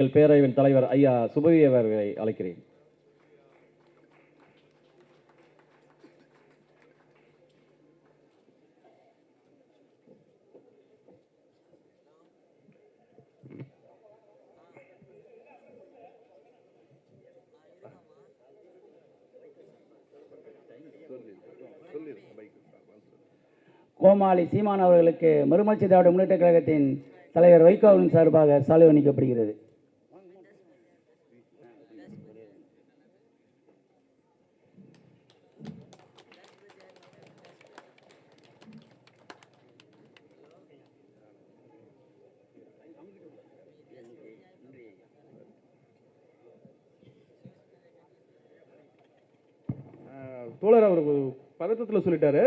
பேரவையின் தலைவர் ஐயா சுபவி அவர்களை அழைக்கிறேன். கோமாளி சீமான் அவர்களுக்கு மறுமலர்ச்சி திராவிட முன்னேற்ற கழகத்தின் தலைவர் வைகோவின் சார்பாக சாலை அணிவிக்கப்படுகிறது. தோழர் அவர் பதற்றத்தில் சொல்லிட்டாரு.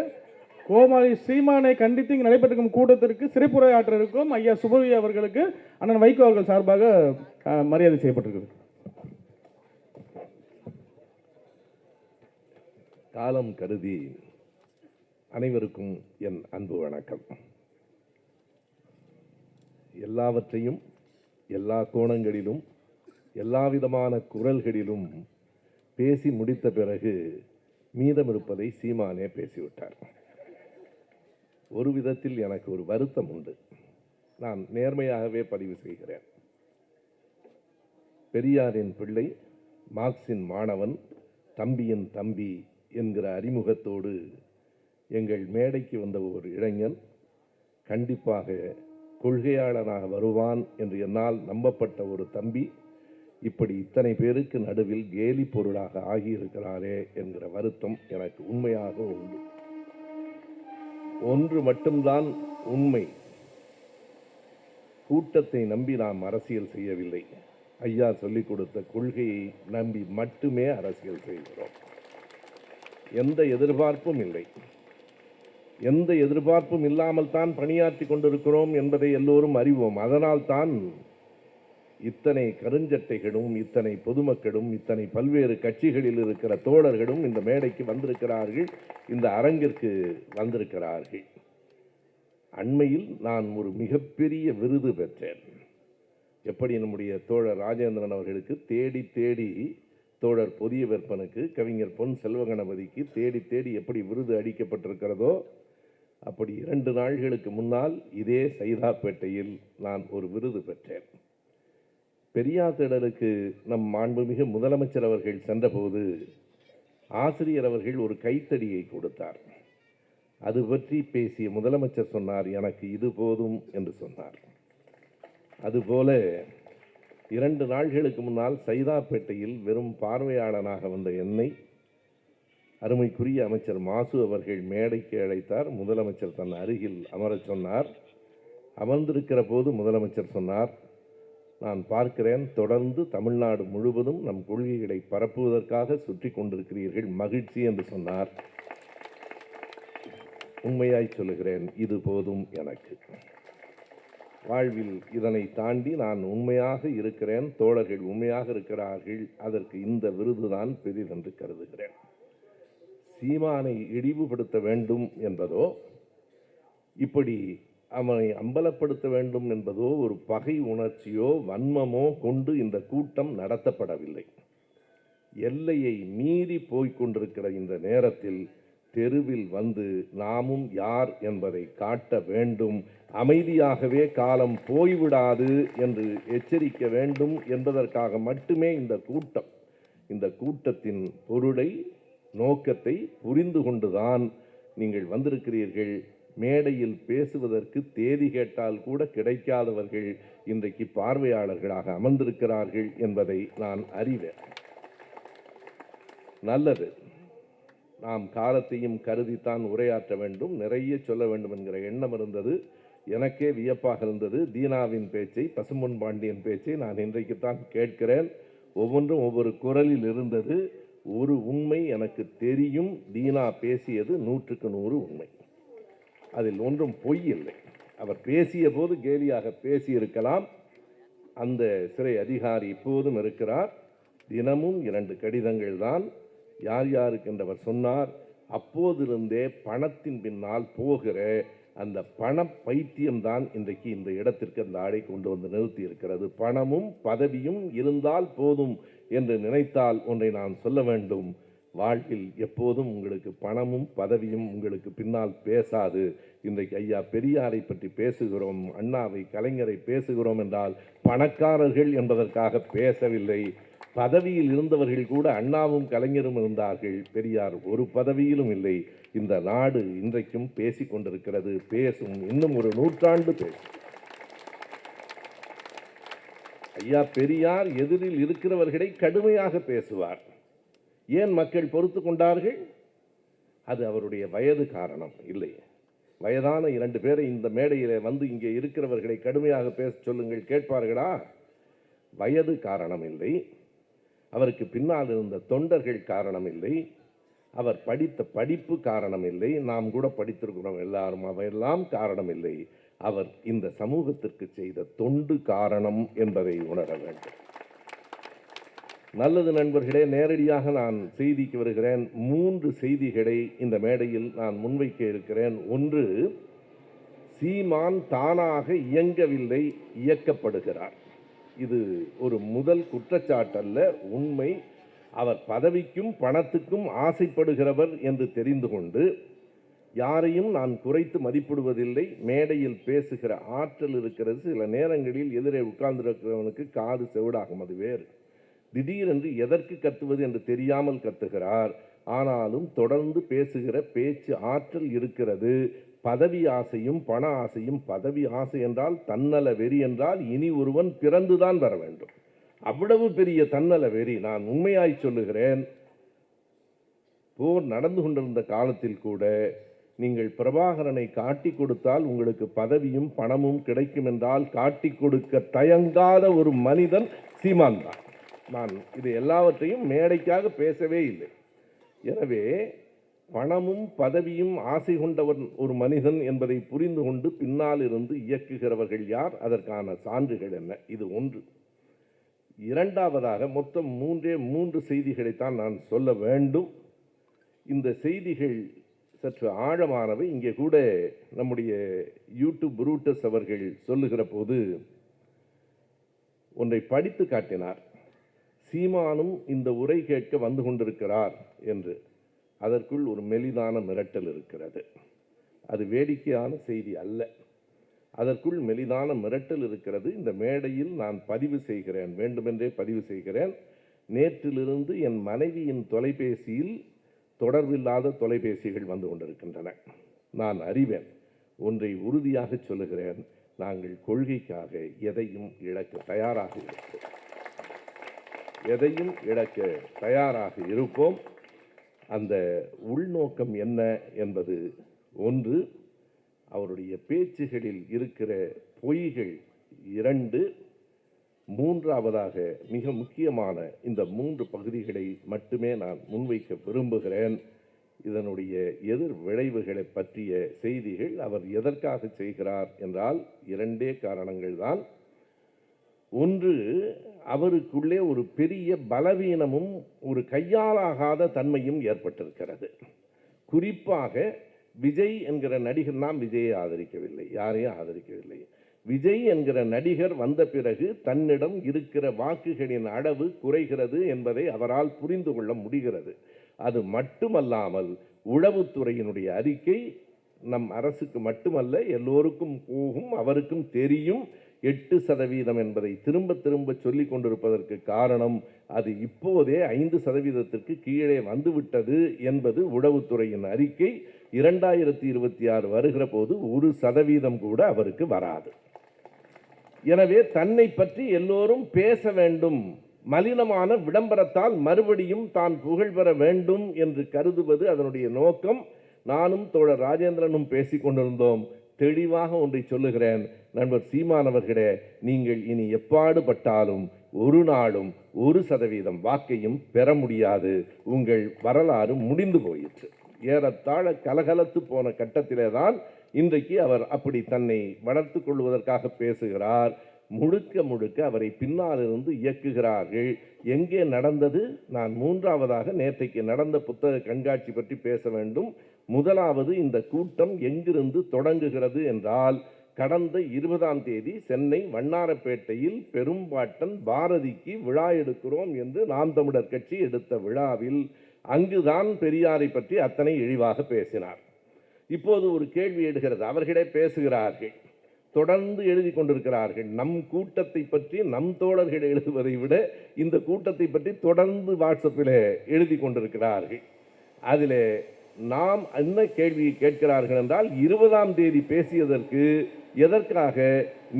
கோமாளி சீமானை கண்டித்து இங்கு நடைபெற்றிருக்கும் கூட்டத்திற்கு சிறப்புரையாற்ற இருக்கும் ஐயா சுபவி அவர்களுக்கு அண்ணன் வைகோ அவர்கள் சார்பாக மரியாதை செய்யப்பட்டிருக்கிறது. காலம் கருதி அனைவருக்கும் என் அன்பு வணக்கம். எல்லாவற்றையும் எல்லா கோணங்களிலும் எல்லாவிதமான குரல்களிலும் பேசி முடித்த பிறகு மீதம் இருப்பதை சீமானே பேசிவிட்டார். ஒரு விதத்தில் எனக்கு ஒரு வருத்தம் உண்டு. நான் நேர்மையாகவே பதிவு செய்கிறேன். பெரியாரின் பிள்ளை, மார்க்சின் மாணவன், தம்பியின் தம்பி என்கிற அறிமுகத்தோடு எங்கள் மேடைக்கு வந்த ஒரு இளைஞன் கண்டிப்பாக கொள்கையாளனாக வருவான் என்று என்னால் நம்பப்பட்ட ஒரு தம்பி இப்படி இத்தனை பேருக்கு நடுவில் கேலி பொருளாக ஆகியிருக்கிறாரே என்கிற வருத்தம் எனக்கு உண்மையாக உண்டு. ஒன்று மட்டும்தான் உண்மை, கூட்டத்தை நம்பி நாம் அரசியல் செய்யவில்லை. ஐயா சொல்லிக் கொடுத்த கொள்கையை நம்பி மட்டுமே அரசியல் செய்கிறோம். எந்த எதிர்பார்ப்பும் இல்லை. எந்த எதிர்பார்ப்பும் இல்லாமல் தான் பணியாற்றி கொண்டிருக்கிறோம் என்பதை எல்லோரும் அறிவோம். அதனால் தான் இத்தனை கருஞ்சட்டைகளும், இத்தனை பொதுமக்களும், இத்தனை பல்வேறு கட்சிகளில் இருக்கிற தோழர்களும் இந்த மேடைக்கு வந்திருக்கிறார்கள், இந்த அரங்கிற்கு வந்திருக்கிறார்கள். அண்மையில் நான் ஒரு மிகப்பெரிய விருது பெற்றேன். எப்படி நம்முடைய தோழர் ராஜேந்திரன் அவர்களுக்கு தேடி தேடி, தோழர் புதிய வெப்பனுக்கு, கவிஞர் பொன் செல்வகணபதிக்கு தேடி தேடி எப்படி விருது அளிக்கப்பட்டிருக்கிறதோ அப்படி 2 நாள்களுக்கு முன்னால் இதே சைதாப்பேட்டையில் நான் ஒரு விருது பெற்றேன். பெரியார் திடலுக்கு நம் மாண்புமிகு முதலமைச்சர் அவர்கள் சென்றபோது ஆசிரியர் அவர்கள் ஒரு கைத்தடியை கொடுத்தார். அது பற்றி பேசிய முதலமைச்சர் சொன்னார், எனக்கு இது போதும் என்று சொன்னார். அதுபோல 2 நாள்களுக்கு முன்னால் சைதாப்பேட்டையில் வெறும் பார்வையாளனாக வந்த என்னை அருமைக்குரிய அமைச்சர் மாசு அவர்கள் மேடைக்கு அழைத்தார். முதலமைச்சர் தன் அருகில் அமரச் சொன்னார். அமர்ந்திருக்கிற போது முதலமைச்சர் சொன்னார், நான் பார்க்கிறேன், தொடர்ந்து தமிழ்நாடு முழுவதும் நம் கொள்கைகளை பரப்புவதற்காக சுற்றி கொண்டிருக்கிறீர்கள், மகிழ்ச்சி என்று சொன்னார். உண்மையாய் சொல்லுகிறேன், இது போதும் எனக்கு. வாழ்வில் இதனை தாண்டி நான் உண்மையாக இருக்கிறேன், தோழர்கள் உண்மையாக இருக்கிறார்கள், அதற்கு இந்த விருதுதான் பெரிதென்று கருதுகிறேன். சீமானை இழிவுபடுத்த வேண்டும் என்பதோ, இப்படி அவனை அம்பலப்படுத்த வேண்டும் என்பதோ ஒரு பகை உணர்ச்சியோ வன்மமோ கொண்டு இந்த கூட்டம் நடத்தப்படவில்லை. எல்லையை மீறி போய்கொண்டிருக்கிற இந்த நேரத்தில் தெருவில் வந்து நாமும் யார் என்பதை காட்ட வேண்டும், அமைதியாகவே காலம் போய்விடாது என்று எச்சரிக்க வேண்டும் என்பதற்காக மட்டுமே இந்த கூட்டம். இந்த கூட்டத்தின் பொருளை, நோக்கத்தை புரிந்து கொண்டுதான் நீங்கள் வந்திருக்கிறீர்கள். மேடையில் பேசுவதற்கு தேதி கேட்டால் கூட கிடைக்காதவர்கள் இன்றைக்கு பார்வையாளர்களாக அமர்ந்திருக்கிறார்கள் என்பதை நான் அறிவேன். நல்லது, நாம் காலத்தையும் கருதித்தான் உரையாற்ற வேண்டும், நிறைய சொல்ல வேண்டும் என்கிற எண்ணம் இருந்தது. எனக்கே வியப்பாக இருந்தது. தீனாவின் பேச்சை, பசும்பொன் பாண்டியன் பேச்சை நான் இன்றைக்குத்தான் கேட்கிறேன். ஒவ்வொன்றும் ஒவ்வொரு குரலில் இருந்தது. ஒரு உண்மை எனக்கு தெரியும், தீனா பேசியது 100க்கு 100 உண்மை. அதில் ஒன்றும் பொய் இல்லை. அவர் பேசிய போது கேலியாக பேசியிருக்கலாம். அந்த சிறை அதிகாரி இப்போதும் இருக்கிறார். தினமும் 2 கடிதங்கள் தான். யார் யாருக்கு என்றவர் சொன்னார். அப்போதிருந்தே பணத்தின் பின்னால் போகிற அந்த பண பைத்தியம்தான் இன்றைக்கு இந்த இடத்திற்கு அந்த ஆடை கொண்டு வந்து நிறுத்தி இருக்கிறது. பணமும் பதவியும் இருந்தால் போதும் என்று நினைத்தால் ஒன்றை நான் சொல்ல வேண்டும், வாழ்வில் எப்போதும் உங்களுக்கு பணமும் பதவியும் உங்களுக்கு பின்னால் பேசாது. இன்றைக்கு ஐயா பெரியாரை பற்றி பேசுகிறோம், அண்ணாவை, கலைஞரை பேசுகிறோம் என்றால் பணக்காரர்கள் என்பதற்காக பேசவில்லை. பதவியில் இருந்தவர்கள் கூட அண்ணாவும் கலைஞரும் இருந்தார்கள், பெரியார் ஒரு பதவியிலும் இல்லை. இந்த நாடு இன்றைக்கும் பேசிக் கொண்டிருக்கிறது, பேசும், இன்னும் ஒரு நூற்றாண்டு பேசும். ஐயா பெரியார் எதிரில் இருக்கிறவர்களை கடுமையாக பேசுவார். ஏன் மக்கள் பொறுத்து கொண்டார்கள்? அது அவருடைய வயது காரணம் இல்லை. வயதான 2 பேரை இந்த மேடையிலே வந்து இங்கே இருக்கிறவர்களை கடுமையாக பேச சொல்லுங்கள், கேட்பார்களா? வயது காரணம் இல்லை, அவருக்கு பின்னால் இருந்த தொண்டர்கள் காரணம் இல்லை, அவர் படித்த படிப்பு காரணம் இல்லை, நாம் கூட படித்திருக்கிறோம் எல்லாரும், அவையெல்லாம் காரணம் இல்லை. அவர் இந்த சமூகத்திற்கு செய்த தொண்டு காரணம் என்பதை உணர வேண்டும். நல்லது நண்பர்களே, நேரடியாக நான் செய்திக்கு வருகிறேன். 3 செய்திகளை இந்த மேடையில் நான் முன்வைக்க இருக்கிறேன். ஒன்று, சீமான் தானாக இயங்கவில்லை, இயக்கப்படுகிறார். இது ஒரு முதல் குற்றச்சாட்டல்ல, உண்மை. அவர் பதவிக்கும் பணத்துக்கும் ஆசைப்படுகிறவர் என்று தெரிந்து கொண்டு, யாரையும் நான் குறைத்து மதிப்பிடுவதில்லை, மேடையில் பேசுகிற ஆற்றல் இருக்கிறது. சில நேரங்களில் எதிரே உட்கார்ந்திருக்கிறவனுக்கு காது செவிடாகும், அது வேறு. திடீரென்று எதற்கு கத்துவது என்று தெரியாமல் கத்துகிறார். ஆனாலும் தொடர்ந்து பேசுகிற பேச்சு ஆற்றல் இருக்கிறது. பதவி ஆசையும் பண ஆசையும், பதவி ஆசை என்றால் தன்னல வெறி என்றால் இனி ஒருவன் பிறந்துதான் வர வேண்டும். அவ்வளவு பெரிய தன்னல வெறி. நான் உண்மையாய் சொல்லுகிறேன், போர் நடந்து கொண்டிருந்த காலத்தில் கூட நீங்கள் பிரபாகரனை காட்டி கொடுத்தால் உங்களுக்கு பதவியும் பணமும் கிடைக்கும் என்றால் காட்டி கொடுக்க தயங்காத ஒரு மனிதன் சீமான் தான். நான் இது எல்லாவற்றையும் மேடைக்காக பேசவே இல்லை. எனவே பணமும் பதவியும் ஆசை கொண்டவன் ஒரு மனிதன் என்பதை புரிந்து கொண்டு பின்னால் இருந்து இயக்குகிறவர்கள் யார், அதற்கான சான்றுகள் என்ன? இது ஒன்று. இரண்டாவதாக, மொத்தம் 3 செய்திகளைத்தான் நான் சொல்ல வேண்டும். இந்த செய்திகள் சற்று ஆழமானவை. இங்கே கூட நம்முடைய யூடியூப் புரூட்டஸ் அவர்கள் சொல்லுகிற போது ஒன்றை படித்து காட்டினார். சீமானும் இந்த உரை கேட்க வந்து கொண்டிருக்கிறார் என்று. அதற்குள் ஒரு மெலிதான மிரட்டல் இருக்கிறது. அது வேடிக்கையான செய்தி அல்ல, அதற்குள் மெலிதான மிரட்டல் இருக்கிறது. இந்த மேடையில் நான் பதிவு செய்கிறேன், வேண்டுமென்றே பதிவு செய்கிறேன். நேற்றிலிருந்து என் மனைவியின் தொலைபேசியில் தொடர்பில்லாத தொலைபேசிகள் வந்து கொண்டிருக்கின்றன. நான் அறிவேன், ஒன்றை உறுதியாக சொல்லுகிறேன், நாங்கள் கொள்கைக்காக எதையும் இழக்க தயாராக இருப்போம், எதையும் இழக்க தயாராக இருப்போம். அந்த உள்நோக்கம் என்ன என்பது ஒன்று. அவருடைய பேச்சுகளில் இருக்கிற பொய்கள் 2. மூன்றாவதாக, மிக முக்கியமான இந்த 3 பகுதிகளை மட்டுமே நான் முன்வைக்க விரும்புகிறேன். இதனுடைய எதிர் விளைவுகளை பற்றிய செய்திகள். அவர் எதற்காக செய்கிறார் என்றால் 2 காரணங்கள் தான். ஒன்று, அவருக்குள்ளே ஒரு பெரிய பலவீனமும் ஒரு கையாலாகாத தன்மையும் ஏற்பட்டிருக்கிறது. குறிப்பாக விஜய் என்கிற நடிகர், நாம் விஜயை ஆதரிக்கவில்லை, யாரையும் ஆதரிக்கவில்லை. விஜய் என்கிற நடிகர் வந்த பிறகு தன்னிடம் இருக்கிற வாக்குகளின் அளவு குறைகிறது என்பதை அவரால் புரிந்து கொள்ள முடிகிறது. அது மட்டுமல்லாமல் உளவுத்துறையினுடைய அறிக்கை நம் அரசுக்கு மட்டுமல்ல எல்லோருக்கும் போகும், அவருக்கும் தெரியும். 8% என்பதை திரும்ப திரும்ப சொல்லிக் கொண்டிருப்பதற்கு காரணம், அது இப்போதே 5%க்கு கீழே வந்துவிட்டது என்பது உளவுத்துறையின் அறிக்கை. 2026 வருகிற போது 1% கூட அவருக்கு வராது. எனவே தன்னை பற்றி எல்லோரும் பேச வேண்டும், மலினமான விளம்பரத்தால் மறுபடியும் தான் புகழ் பெற வேண்டும் என்று கருதுவது அதனுடைய நோக்கம். நானும் தோழர் ராஜேந்திரனும் பேசிக் கொண்டிருந்தோம். தெளிவாக ஒன்றை சொல்லுகிறேன், நண்பர் சீமான் அவர்களே, நீங்கள் இனி எப்பாடுபட்டாலும் ஒரு நாளும் 1% வாக்கையும் பெற முடியாது. உங்கள் வரலாறு முடிந்து போயிற்று. ஏறத்தாழ கலகலத்து போன கட்டத்திலே தான் இன்றைக்கு அவர் அப்படி தன்னை வளர்த்து கொள்வதற்காக பேசுகிறார். முழுக்க முழுக்க அவரை பின்னாலிருந்து இயக்குகிறார்கள். எங்கே நடந்தது? நான் 3ஆவதாக நேற்றைக்கு நடந்த புத்தக கண்காட்சி பற்றி பேச வேண்டும். முதலாவது, இந்த கூட்டம் எங்கிருந்து தொடங்குகிறது என்றால், கடந்த 20ஆம் தேதி சென்னை வண்ணாரப்பேட்டையில் பெரும்பாட்டன் பாரதிக்கு விழா எடுக்கிறோம் என்று நாம் தமிழர் கட்சி எடுத்த விழாவில் அங்குதான் பெரியாரை பற்றி அத்தனை இழிவாக பேசினார். இப்போது ஒரு கேள்வி எடுகிறது. அவர்களே பேசுகிறார்கள், தொடர்ந்து எழுதி கொண்டிருக்கிறார்கள். நம் கூட்டத்தை பற்றி நம் தோழர்கள் எழுதுவதை விட இந்த கூட்டத்தை பற்றி தொடர்ந்து வாட்ஸ்அப்பில் எழுதி கொண்டிருக்கிறார்கள். அதில் நாம் என்ன கேள்வியை கேட்கிறார்கள் என்றால், 20ஆம் தேதி பேசியதற்கு எதற்காக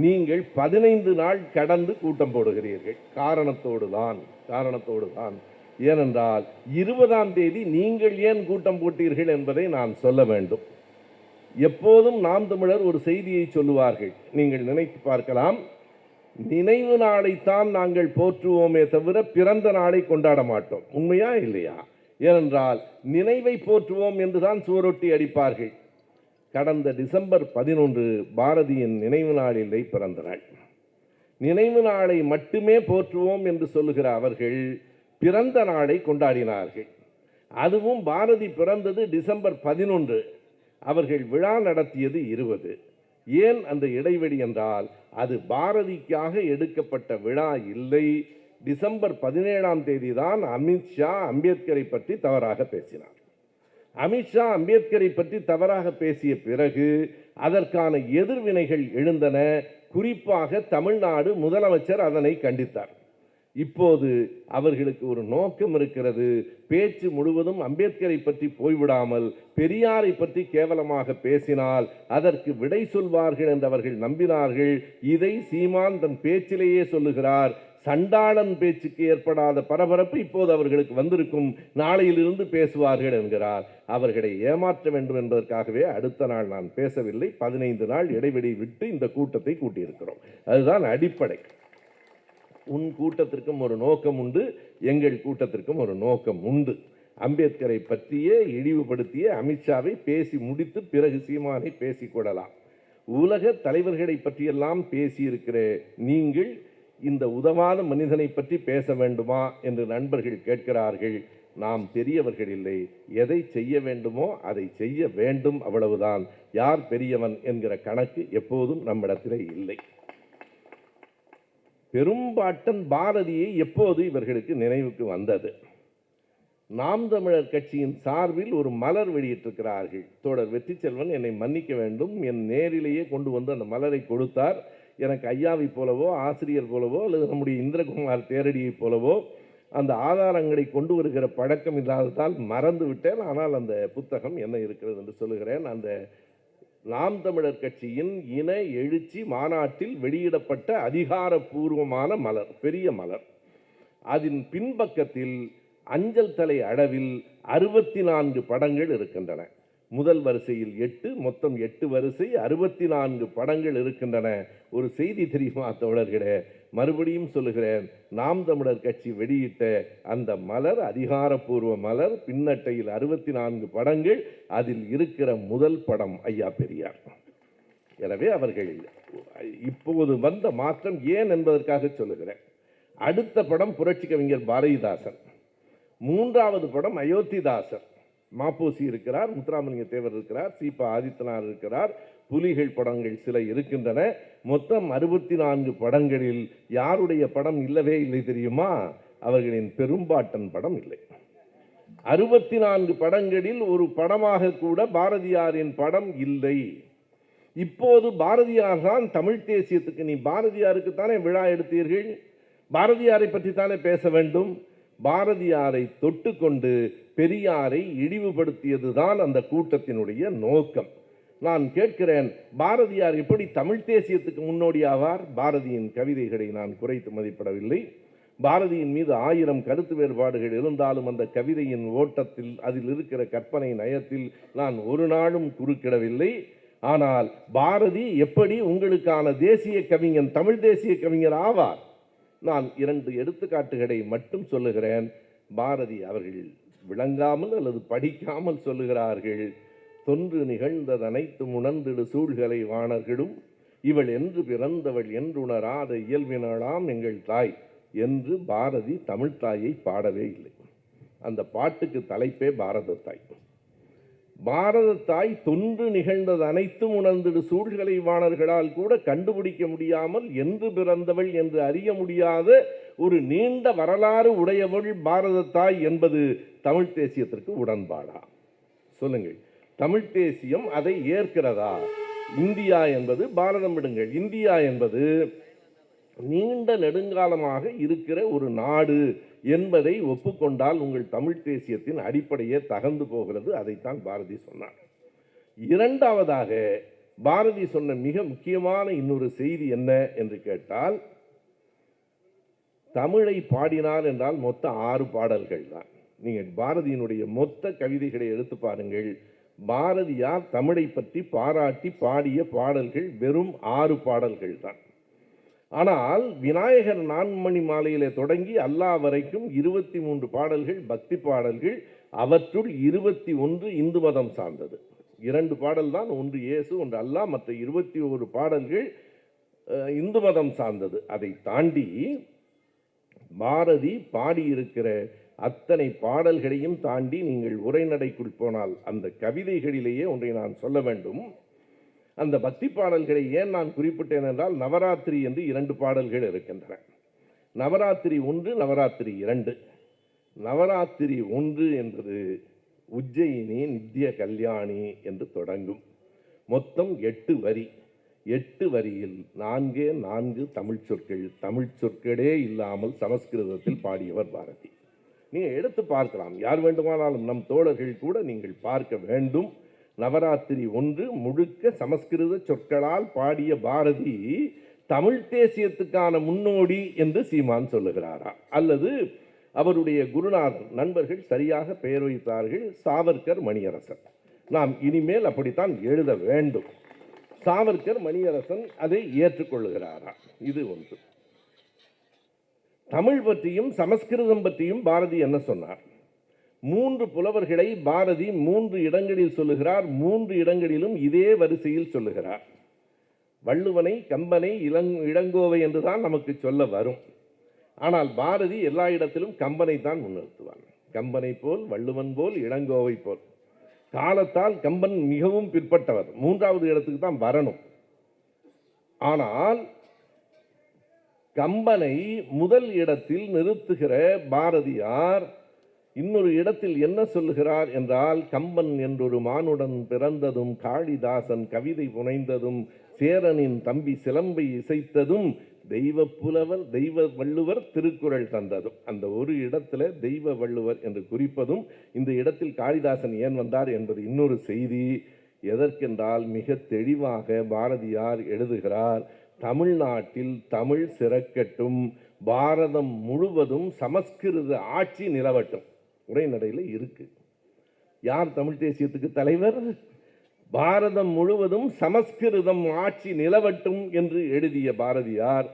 நீங்கள் 15 நாள் கடந்து கூட்டம் போடுகிறீர்கள்? காரணத்தோடு தான். ஏனென்றால் 20ஆம் தேதி நீங்கள் ஏன் கூட்டம் போட்டீர்கள் என்பதை நான் சொல்ல வேண்டும். எப்போதும் நாம் தமிழர் ஒரு செய்தியை சொல்லுவார்கள், நீங்கள் நினைத்து பார்க்கலாம். நினைவு நாளைத்தான் நாங்கள் போற்றுவோமே தவிர பிறந்த நாளை கொண்டாட மாட்டோம். உண்மையா இல்லையா? ஏனென்றால் நினைவை போற்றுவோம் என்றுதான் சுவரொட்டி அடிப்பார்கள். கடந்த டிசம்பர் 11 பாரதியின் நினைவு நாள் இல்லை, பிறந்த நாள். நினைவு நாளை மட்டுமே போற்றுவோம் என்று சொல்லுகிற அவர்கள் பிறந்த நாளை கொண்டாடினார்கள். அதுவும் பாரதி பிறந்தது டிசம்பர் 11, அவர்கள் விழா நடத்தியது 20. ஏன் அந்த இடைவெளி என்றால், அது பாரதிக்காக எடுக்கப்பட்ட விழா இல்லை. டிசம்பர் 17ஆம் தேதி தான் அமித்ஷா அம்பேத்கரை பற்றி தவறாக பேசினார். அமித்ஷா அம்பேத்கரை பற்றி தவறாக பேசிய பிறகு அதற்கான எதிர்வினைகள் எழுந்தன. குறிப்பாக தமிழ்நாடு முதலமைச்சர் அதனை கண்டித்தார். இப்போது அவர்களுக்கு ஒரு நோக்கம் இருக்கிறது. பேச்சு முழுவதும் அம்பேத்கரை பற்றி போய்விடாமல் பெரியாரை பற்றி கேவலமாக பேசினால் அதற்கு விடை சொல்வார்கள் என்று அவர்கள் நம்பினார்கள். இதை சீமான் தன் பேச்சிலேயே சொல்லுகிறார். சண்டாளன் பேச்சுக்கு ஏற்படாத பரபரப்பு இப்போது அவர்களுக்கு வந்திருக்கும், நாளையிலிருந்து பேசுவார்கள் என்கிறார். அவர்களை ஏமாற்ற வேண்டும் என்பதற்காகவே அடுத்த நாள் நான் பேசவில்லை. 15 நாள் இடைவெளி விட்டு இந்த கூட்டத்தை கூட்டியிருக்கிறோம். அதுதான் அடிப்படை. உன் கூட்டத்திற்கும் ஒரு நோக்கம் உண்டு, எங்கள் கூட்டத்திற்கும் ஒரு நோக்கம் உண்டு. அம்பேத்கரை பற்றியே இழிவுபடுத்திய அமித்ஷாவை பேசி முடித்து பிறகு சீமானை பேசிக்கொள்ளலாம். உலக தலைவர்களை பற்றியெல்லாம் பேசியிருக்கிற நீங்கள் இந்த உதவாத மனிதனை பற்றி பேச வேண்டுமா என்று நண்பர்கள் கேட்கிறார்கள். நாம் பெரியவர்கள் இல்லை. எதை செய்ய வேண்டுமோ அதை செய்ய வேண்டும், அவ்வளவுதான். யார் பெரியவன் என்கிற கணக்கு எப்போதும் நம்மிடத்திலே இல்லை. பெரும்பாட்டன் பாரதியை எப்போது இவர்களுக்கு நினைவுக்கு வந்தது? நாம் தமிழர் கட்சியின் சார்பில் ஒரு மலர் வெளியிட்டிருக்கிறார்கள். தோழர் வெற்றி செல்வன் என்னை மன்னிக்க வேண்டும், என் நேரிலேயே கொண்டு வந்து அந்த மலரை கொடுத்தார். எனக்கு ஐயாவை போலவோ ஆசிரியர் போலவோ அல்லது நம்முடைய இந்திரகுமார் தேரடியை போலவோ அந்த ஆதாரங்களை கொண்டு வருகிற பழக்கம் இல்லாததால் மறந்து விட்டேன். ஆனால் அந்த புத்தகம் என்ன இருக்கிறது என்று சொல்லுகிறேன். அந்த நாம் தமிழர் கட்சியின் இன எழுச்சி மாநாட்டில் வெளியிடப்பட்ட அதிகாரப்பூர்வமான மலர், பெரிய மலர். அதன் பின்பக்கத்தில் அஞ்சல் தலை அளவில் 64 படங்கள் இருக்கின்றன. முதல் வரிசையில் 8, மொத்தம் 8 வரிசை, 64 படங்கள் இருக்கின்றன. ஒரு செய்தி தெரியுமா தோழர்களே? மறுபடியும் சொல்லுகிறேன், நாம் தமிழர் கட்சி வெளியிட்ட அந்த மலர் அதிகாரப்பூர்வ மலர். பின்னட்டையில் 64 படங்கள். அதில் இருக்கிற முதல் படம் ஐயா பெரியார். எனவே அவர்கள் இப்போது வந்த மாற்றம் ஏன் என்பதற்காக சொல்லுகிறேன். அடுத்த படம் புரட்சி கவிஞர் பாரதிதாசன். 3வது படம் அயோத்திதாசர். மாப்போசி இருக்கிறார், முத்துராமலிங்க தேவர் இருக்கிறார், சீபா ஆதித்தனார் இருக்கிறார், புலிகள் படங்கள் சில இருக்கின்றன. மொத்தம் 64 படங்களில் யாருடைய படம் இல்லவே இல்லை தெரியுமா? அவர்களின் பெரும்பாட்டன் படம் இல்லை. 64 படங்களில் ஒரு படமாக கூட பாரதியாரின் படம் இல்லை. இப்போது பாரதியார் தான் தமிழ் தேசியத்துக்கு, நீ பாரதியாருக்குத்தானே விழா எடுத்தீர்கள், பாரதியாரை பற்றி தானே பேச வேண்டும். பாரதியாரை தொட்டுக்கொண்டு பெரியாரை இழிவுபடுத்தியதுதான் அந்த கூட்டத்தினுடைய நோக்கம். நான் கேட்கிறேன், பாரதியார் எப்படி தமிழ் தேசியத்துக்கு முன்னோடியாவார்? பாரதியின் கவிதைகளை நான் குறைத்து மதிப்பிடவில்லை. பாரதியின் மீது 1000 கருத்து வேறுபாடுகள் இருந்தாலும் அந்த கவிதையின் ஓட்டத்தில், அதில் இருக்கிற கற்பனை நயத்தில் நான் ஒரு நாளும் குறுக்கிடவில்லை. ஆனால் பாரதி எப்படி உங்களுக்கான தேசிய கவிஞன், தமிழ் தேசிய கவிஞர் ஆவார்? நான் 2 எடுத்துக்காட்டுகளை மட்டும் சொல்லுகிறேன். பாரதி அவர்கள் விளங்காமல் அல்லது படிக்காமல் சொல்லுகிறார்கள். தொன்று நிகழ்ந்ததனைத்து உணர்ந்திடு சூழ்களை வாணர்களும் இவள் என்று பிறந்தவள் என்றுணராத இயல்பினாளாம் எங்கள் தாய் என்று பாரதி தமிழ் தாயை பாடவே இல்லை. அந்த பாட்டுக்கு தலைப்பே பாரத தாய். பாரத தாய் தொன்று நிகழ்ந்தது அனைத்தும் உணர்ந்திடு சூழ்களை வாணர்களால் கூட கண்டுபிடிக்க முடியாமல் என்று பிறந்தவள் என்று அறிய முடியாத ஒரு நீண்ட வரலாறு உடையவள் பாரத தாய் என்பது தமிழ் தேசியத்திற்கு உடன்பாடா? சொல்லுங்கள். தமிழ் தேசியம் அதை ஏற்கிறதா? இந்தியா என்பது, பாரதம் விடுங்கள், இந்தியா என்பது நீண்ட நெடுங்காலமாக இருக்கிற ஒரு நாடு என்பதை ஒப்புக்கொண்டால் உங்கள் தமிழ் தேசியத்தின் அடிப்படையே தகர்ந்து போகிறது. அதைத்தான் பாரதி சொன்னார். இரண்டாவதாக பாரதி சொன்ன மிக முக்கியமான இன்னொரு செய்தி என்ன என்று கேட்டால், தமிழை பாடினார் என்றால் மொத்த 6 பாடல்கள் தான். நீங்கள் பாரதியினுடைய மொத்த கவிதைகளை எடுத்து பாருங்கள். பாரதியார் தமிழை பற்றி பாராட்டி பாடிய பாடல்கள் வெறும் 6 பாடல்கள் தான். ஆனால் விநாயகர் 4 மணி மாலையிலே தொடங்கி அல்லாஹ் வரைக்கும் 23 பாடல்கள் பக்தி பாடல்கள். அவற்றுள் 21 இந்து மதம் சார்ந்தது. 2 பாடல் தான், ஒன்று இயேசு ஒன்று அல்லாஹ், மற்ற 21 பாடல்கள் இந்து மதம் சார்ந்தது. அதை தாண்டி பாரதி பாடியிருக்கிற அத்தனை பாடல்களையும் தாண்டி நீங்கள் உரைநடைக்குள் போனால் அந்த கவிதைகளிலேயே ஒன்றை நான் சொல்ல வேண்டும். அந்த பக்தி பாடல்களை ஏன் நான் குறிப்பிட்டேன் என்றால், நவராத்திரி என்று 2 பாடல்கள் இருக்கின்றன. நவராத்திரி 1, நவராத்திரி 2. நவராத்திரி 1 என்பது உஜ்ஜயினி நித்திய கல்யாணி என்று தொடங்கும். மொத்தம் 8 வரி. 8 வரியில் 4 தமிழ் சொற்கள். தமிழ் சொற்களே இல்லாமல் சமஸ்கிருதத்தில் பாடியவர் பாரதி. நீங்கள் எடுத்து பார்க்கலாம், யார் வேண்டுமானாலும், நம் தோழர்கள் கூட நீங்கள் பார்க்க வேண்டும். நவராத்திரி 1 முழுக்க சமஸ்கிருத சொற்களால் பாடிய பாரதி தமிழ் தேசியத்துக்கான முன்னோடி என்று சீமான் சொல்லுகிறாரா? அல்லது அவருடைய குருநாதர் நண்பர்கள் சரியாக பெயர் வைத்தார்கள், சாவர்கர் மணியரசன். நாம் இனிமேல் அப்படித்தான் எழுத வேண்டும். சாவர்கர் மணியரசன் அதை ஏற்றுக்கொள்ளுகிறாரா? இது ஒன்று. தமிழ் பற்றியும் சமஸ்கிருதம் பற்றியும் பாரதி என்ன சொன்னார்? 3 புலவர்களை பாரதி 3 இடங்களில் சொல்லுகிறார். 3 இடங்களிலும் இதே வரிசையில் சொல்லுகிறார். வள்ளுவனை, கம்பனை, இளங்கோவை என்றுதான் நமக்கு சொல்ல வரும். ஆனால் பாரதி எல்லா இடத்திலும் கம்பனை தான் முன்னிறுத்துவான். கம்பனை போல், வள்ளுவன் போல், இளங்கோவை போல். காலத்தால் கம்பன் மிகவும் பிற்பட்டவர், 3வது இடத்துக்கு தான் வரணும். ஆனால் கம்பனை முதல் இடத்தில் நிறுத்துகிற பாரதியார் இன்னொரு இடத்தில் என்ன சொல்லுகிறார் என்றால், கம்பன் என்றொரு மானுடன் பிறந்ததும், காளிதாசன் கவிதை புனைந்ததும், சேரனின் தம்பி சிலம்பை இசைத்ததும், தெய்வ புலவர் தெய்வ வள்ளுவர் திருக்குறள் தந்ததும். அந்த ஒரு இடத்துல தெய்வ வள்ளுவர் என்று குறிப்பதும், இந்த இடத்தில் காளிதாசன் ஏன் வந்தார் என்பது இன்னொரு செய்தி. எதற்கென்றால் மிக தெளிவாக பாரதியார் எழுதுகிறார், தமிழ்நாட்டில் தமிழ் சிறக்கட்டும், பாரதம் முழுவதும் சமஸ்கிருத ஆட்சி நிலவட்டும். உரைநடையில் இருக்கு. யார் தமிழ் தேசியத்துக்கு தலைவர்? பாரதம் முழுவதும் சமஸ்கிருதம் ஆட்சி நிலவட்டும் என்று எழுதிய பாரதியார்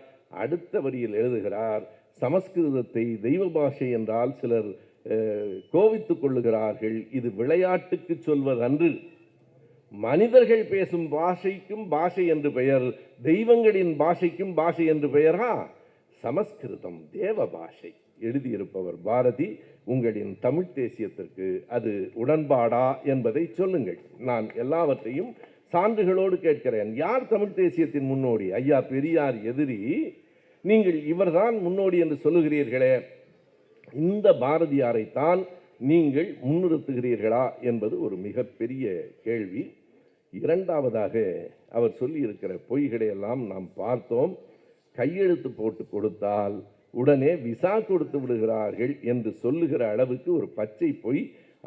அடுத்த வரியில் எழுதுகிறார், சமஸ்கிருதத்தை தெய்வ பாஷை என்றால் சிலர் கோபித்துக் கொள்ளுகிறார்கள். இது விளையாட்டுக்கு சொல்வதன்று. மனிதர்கள் பேசும் பாஷைக்கும் பாஷை என்று பெயர், தெய்வங்களின் பாஷைக்கும் பாஷை என்று பெயரா? சமஸ்கிருதம் தேவ பாஷை. எழுதியிருப்பவர் பாரதி. உங்களின் தமிழ் தேசியத்திற்கு அது உடன்பாடா என்பதை சொல்லுங்கள். நான் எல்லாவற்றையும் சான்றுகளோடு கேட்கிறேன். யார் தமிழ் தேசியத்தின் முன்னோடி? ஐயா பெரியார் எதிரி. நீங்கள் இவர்தான் முன்னோடி என்று சொல்லுகிறீர்களே, இந்த பாரதியாரைத்தான் நீங்கள் முன்னிறுத்துகிறீர்களா என்பது ஒரு மிகப்பெரிய கேள்வி. இரண்டாவதாக அவர் சொல்லியிருக்கிற பொய்களை எல்லாம் நாம் பார்த்தோம். கையெழுத்து போட்டு கொடுத்தால் உடனே விசா கொடுத்து விடுகிறார்கள் என்று சொல்லுகிற அளவுக்கு ஒரு பச்சை பொய்.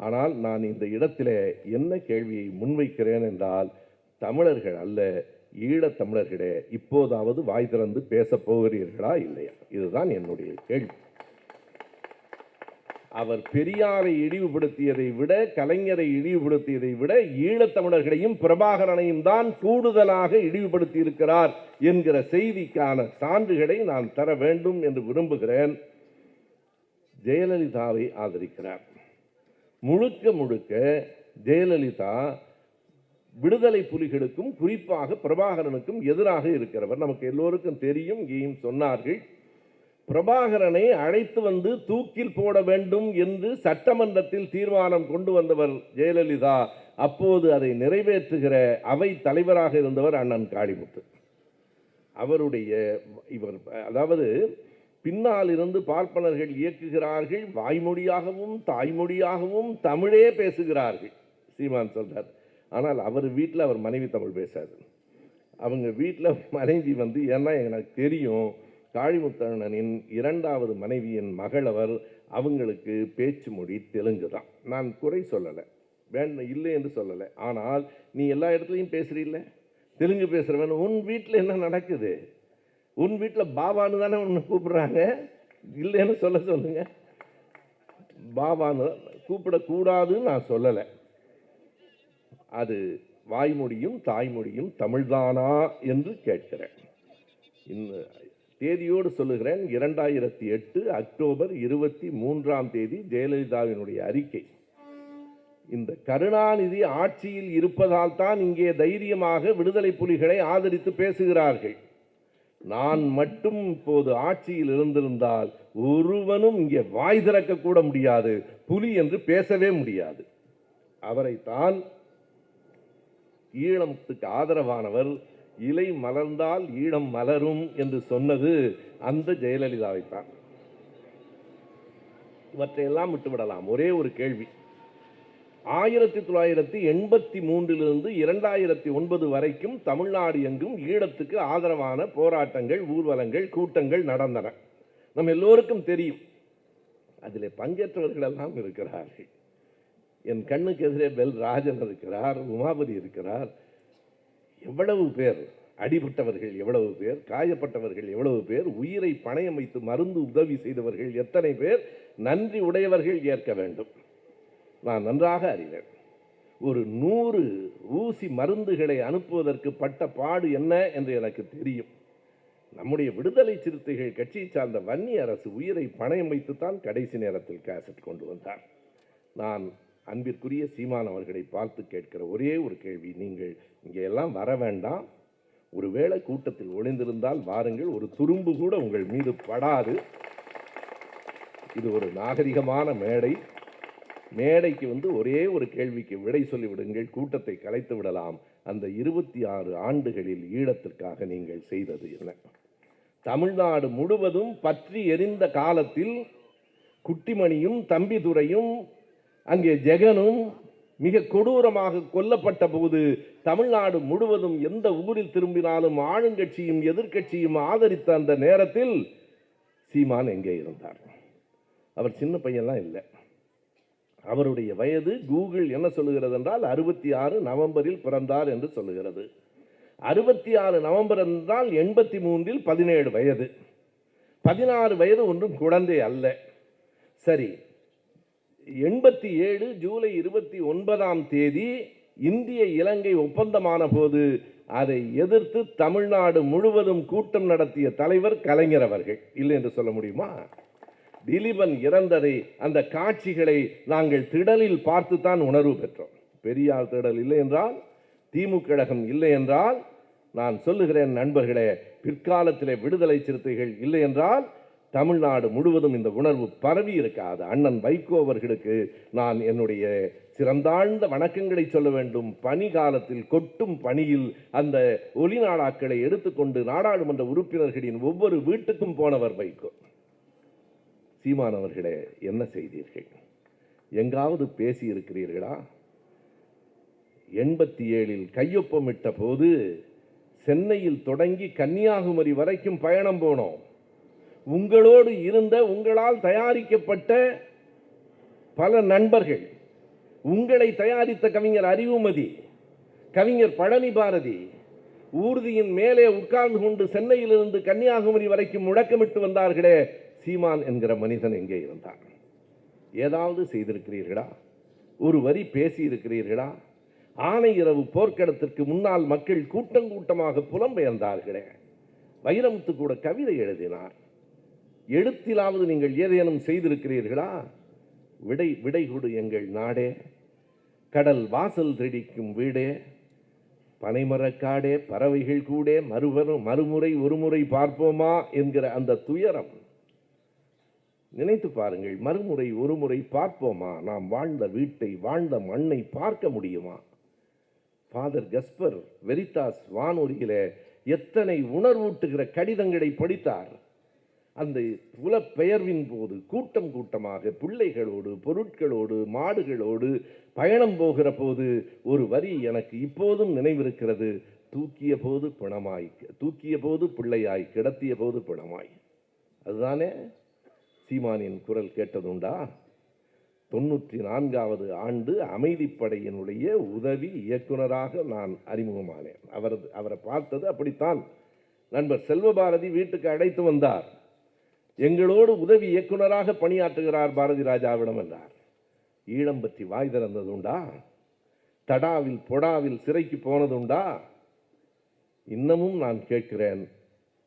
ஆனால் நான் இந்த இடத்துல என்ன கேள்வியை முன்வைக்கிறேன் என்றால், தமிழர்கள் அல்ல, ஈழத்தமிழர்களே, இப்போதாவது வாய் திறந்து பேசப் போகிறீர்களா இல்லையா? இதுதான் என்னுடைய கேள்வி. அவர் பெரியாரை இழிவுபடுத்தியதை விட, கலைஞரை இழிவுபடுத்தியதை விட, ஈழத்தமிழர்களையும் பிரபாகரனையும் தான் கூடுதலாக இழிவுபடுத்தி இருக்கிறார் என்கிற செய்திக்கான சான்றுகளை நான் தர வேண்டும் என்று விரும்புகிறேன். ஜெயலலிதாவை ஆதரிக்கிறார். முழுக்க முழுக்க ஜெயலலிதா விடுதலை புலிகளுக்கும் குறிப்பாக பிரபாகரனுக்கும் எதிராக இருக்கிறவர். நமக்கு எல்லோருக்கும் தெரியும், இங்கேயும் சொன்னார்கள். பிரபாகரனை அழைத்து வந்து தூக்கில் போட வேண்டும் என்று சட்டமன்றத்தில் தீர்மானம் கொண்டு வந்தவர் ஜெயலலிதா. அப்போது அதை நிறைவேற்றுகிற அவை தலைவராக இருந்தவர் அண்ணன் காளிமுத்து. அவருடைய இவர் அதாவது பின்னால் இருந்து பார்ப்பனர்கள் இயக்குகிறார்கள், வாய்மொழியாகவும் தாய்மொழியாகவும் தமிழே பேசுகிறார்கள். சீமான் சொல்றார். ஆனால் அவர் வீட்டில் அவர் மனைவி தமிழ் பேசாது. அவங்க வீட்டில் மனைவி வந்து ஏன்னா எனக்கு தெரியும், காளிமுத்தண்ணனின் இரண்டாவது மனைவியின் மகள் அவர், அவங்களுக்கு பேச்சு மொழி தெலுங்கு தான். நான் குறை சொல்லலை, இல்லை என்று சொல்லலை. ஆனால் நீ எல்லா இடத்துலையும் பேசுறீல்ல, தெலுங்கு பேசுகிறவன், உன் வீட்டில் என்ன நடக்குது? உன் வீட்டில் பாபான்னு தானே உன்னை கூப்பிடுறாங்க, இல்லைன்னு சொல்லுங்க. பாபான்னு கூப்பிடக்கூடாதுன்னு நான் சொல்லலை. அது வாய்மொழியும் தாய்மொழியும் தமிழ்தானா என்று கேட்கிறேன். இந்த தேதியோடு சொல்லுகிறேன், 2008 அக்டோபர் 23 ஜெயலலிதாவினுடைய அறிக்கை. இந்த கருணாநிதி ஆட்சியில் இருப்பதால் தான் இங்கே தைரியமாக விடுதலை புலிகளை ஆதரித்து பேசுகிறார்கள். நான் மட்டும் இப்போது ஆட்சியில் இருந்திருந்தால் ஒருவனும் இங்கே வாய் திறக்க கூட முடியாது, புலி என்று பேசவே முடியாது. அவரைத்தான் ஈழத்துக்கு ஆதரவானவர், இலை மலர்ந்தால் ஈழம் மலரும் என்று சொன்னது அந்த ஜெயலலிதாவைத்தான். இவற்றையெல்லாம் விட்டுவிடலாம். ஒரே ஒரு கேள்வி, 1983 2009 வரைக்கும் தமிழ்நாடு எங்கும் ஈழத்துக்கு ஆதரவான போராட்டங்கள், ஊர்வலங்கள், கூட்டங்கள் நடந்தன. நம்ம எல்லோருக்கும் தெரியும். அதில் பங்கேற்றவர்கள் எல்லாம் இருக்கிறார்கள். என் கண்ணுக்கு எதிரே பெல் ராஜன் இருக்கிறார், உமாபதி இருக்கிறார். எவ்வளவு பேர் அடிபட்டவர்கள், எவ்வளவு பேர் காயப்பட்டவர்கள், எவ்வளவு பேர் உயிரை பணயம் வைத்து மருந்து உதவி செய்தவர்கள், எத்தனை பேர் நன்றி உடையவர்கள் ஏற்க வேண்டும். நான் நன்றாக அறிவேன். ஒரு 100 ஊசி மருந்துகளை அனுப்புவதற்கு பட்ட பாடு என்ன என்று எனக்கு தெரியும். நம்முடைய விடுதலை சிறுத்தைகள் கட்சியை சார்ந்த வன்னி அரசு உயிரை பணயம் வைத்துத்தான் கடைசி நேரத்தில் கேசட் கொண்டு வந்தார். நான் அன்பிற்குரிய சீமான் அவர்களை பார்த்து கேட்கிற ஒரே ஒரு கேள்வி, நீங்கள் இங்கே எல்லாம் வர வேண்டாம், ஒருவேளை கூட்டத்தில் ஒளிந்திருந்தால் வாருங்கள், ஒரு துரும்பு கூட உங்கள் மீது படாது. இது ஒரு நாகரிகமான மேடை. மேடைக்கு வந்து ஒரே ஒரு கேள்விக்கு விடை சொல்லிவிடுங்கள், கூட்டத்தை கலைத்து விடலாம். அந்த 26 ஆண்டுகளில் ஈழத்திற்காக நீங்கள் செய்தது என்ன? தமிழ்நாடு முழுவதும் பற்றி எரிந்த காலத்தில் குட்டிமணியும் தம்பிதுரையும் அங்கே ஜெகனும் மிக கொடூரமாக கொல்லப்பட்ட போது தமிழ்நாடு முழுவதும் எந்த ஊரில் திரும்பினாலும் ஆளுங்கட்சியும் எதிர்க்கட்சியும் ஆதரித்த அந்த நேரத்தில் சீமான் எங்கே இருந்தார்? அவர் சின்ன பையன்லாம் இல்லை. அவருடைய வயது கூகுள் என்ன சொல்லுகிறது என்றால் 66 நவம்பரில் பிறந்தார் என்று சொல்லுகிறது. 66 நவம்பர் என்றால் 83 17 வயது. 16 வயது ஒன்றும் குழந்தை அல்ல. சரி, 87 ஜூலை 29 இந்திய இலங்கை ஒப்பந்தமான போது அதை எதிர்த்து தமிழ்நாடு முழுவதும் கூட்டம் நடத்திய தலைவர் கலைஞர் அவர்கள். இல்லை என்று சொல்ல முடியுமா? திலீபன் இறந்ததை, அந்த காட்சிகளை நாங்கள் திடலில் பார்த்துத்தான் உணர்வு பெற்றோம். பெரியார் திடல் இல்லை என்றால், திமுக கழகம் இல்லை என்றால், நான் சொல்லுகிறேன் நண்பர்களே, பிற்காலத்திலே விடுதலை சிறுத்தைகள் இல்லை என்றால் தமிழ்நாடு முழுவதும் இந்த உணர்வு பரவி இருக்காது. அண்ணன் வைகோ அவர்களுக்கு நான் என்னுடைய சிறந்தாழ்ந்த வணக்கங்களை சொல்ல வேண்டும். பனி காலத்தில் கொட்டும் பனியில் அந்த ஒலிநாடாக்களை எடுத்துக்கொண்டு நாடாளுமன்ற உறுப்பினர்களின் ஒவ்வொரு வீட்டுக்கும் போனவர் வைகோ. சீமான் அவர்களே, என்ன செய்தீர்கள்? எங்காவது பேசி இருக்கிறீர்களா? 87 கையொப்பமிட்ட போது சென்னையில் தொடங்கி கன்னியாகுமரி வரைக்கும் பயணம் போனோம். உங்களோடு இருந்த, உங்களால் தயாரிக்கப்பட்ட பல நண்பர்கள், உங்களை தயாரித்த கவிஞர் அறிவுமதி, கவிஞர் பழனி பாரதி ஊர்தியின் மேலே உட்கார்ந்து கொண்டு சென்னையிலிருந்து கன்னியாகுமரி வரைக்கும் முழக்கமிட்டு வந்தார்களே, சீமான் என்கிற மனிதன் எங்கே இருந்தார்? ஏதாவது செய்திருக்கிறீர்களா? ஒரு வரி பேசி இருக்கிறீர்களா? ஆனை இரவு போர்க்களத்திற்கு முன்னால் மக்கள் கூட்டம் கூட்டமாக புலம்பெயர்ந்தார்களே, வைரமுத்து கூட கவிதை எழுதினார். எழுத்திலாவது நீங்கள் ஏதேனும் செய்திருக்கிறீர்களா? விடை கொடு எங்கள் நாடே, கடல் வாசல் திடிக்கும் வீடே, பனைமரக்காடே, பறவைகள் கூடே, மறுமுறை ஒருமுறை பார்ப்போமா என்கிற அந்த துயரம் நினைத்து பாருங்கள், மறுமுறை ஒரு முறை பார்ப்போமா? நாம் வாழ்ந்த வீட்டை, வாழ்ந்த மண்ணை பார்க்க முடியுமா? ஃபாதர் கஸ்பர் வெரிதாஸ் வானொலியில எத்தனை உணர்வூட்டுகிற கடிதங்களை படித்தார். அந்த புலப்பெயர்வின் போது கூட்டம் கூட்டமாக பிள்ளைகளோடு, பொருட்களோடு, மாடுகளோடு பயணம் போகிற போது ஒரு வரி எனக்கு இப்போதும் நினைவிருக்கிறது. தூக்கிய போது பிணமாய், தூக்கிய போது பிள்ளையாய், கிடத்திய போது பிணமாய். அதுதானே சீமானின் குரல் கேட்டதுண்டா? 94வது ஆண்டு அமைதிப்படையினுடைய உதவி இயக்குனராக நான் அறிமுகமானேன். அவரை பார்த்தது அப்படித்தான். நண்பர் செல்வபாரதி வீட்டுக்கு அழைத்து வந்தார். எங்களோடு உதவி இயக்குனராக பணியாற்றுகிறார் பாரதி ராஜாவிடம் என்றார். ஈழம் பற்றி வாய் திறந்ததுண்டா? தடாவில் பொடாவில் சிறைக்கு போனதுண்டா? இன்னமும் நான் கேட்கிறேன்.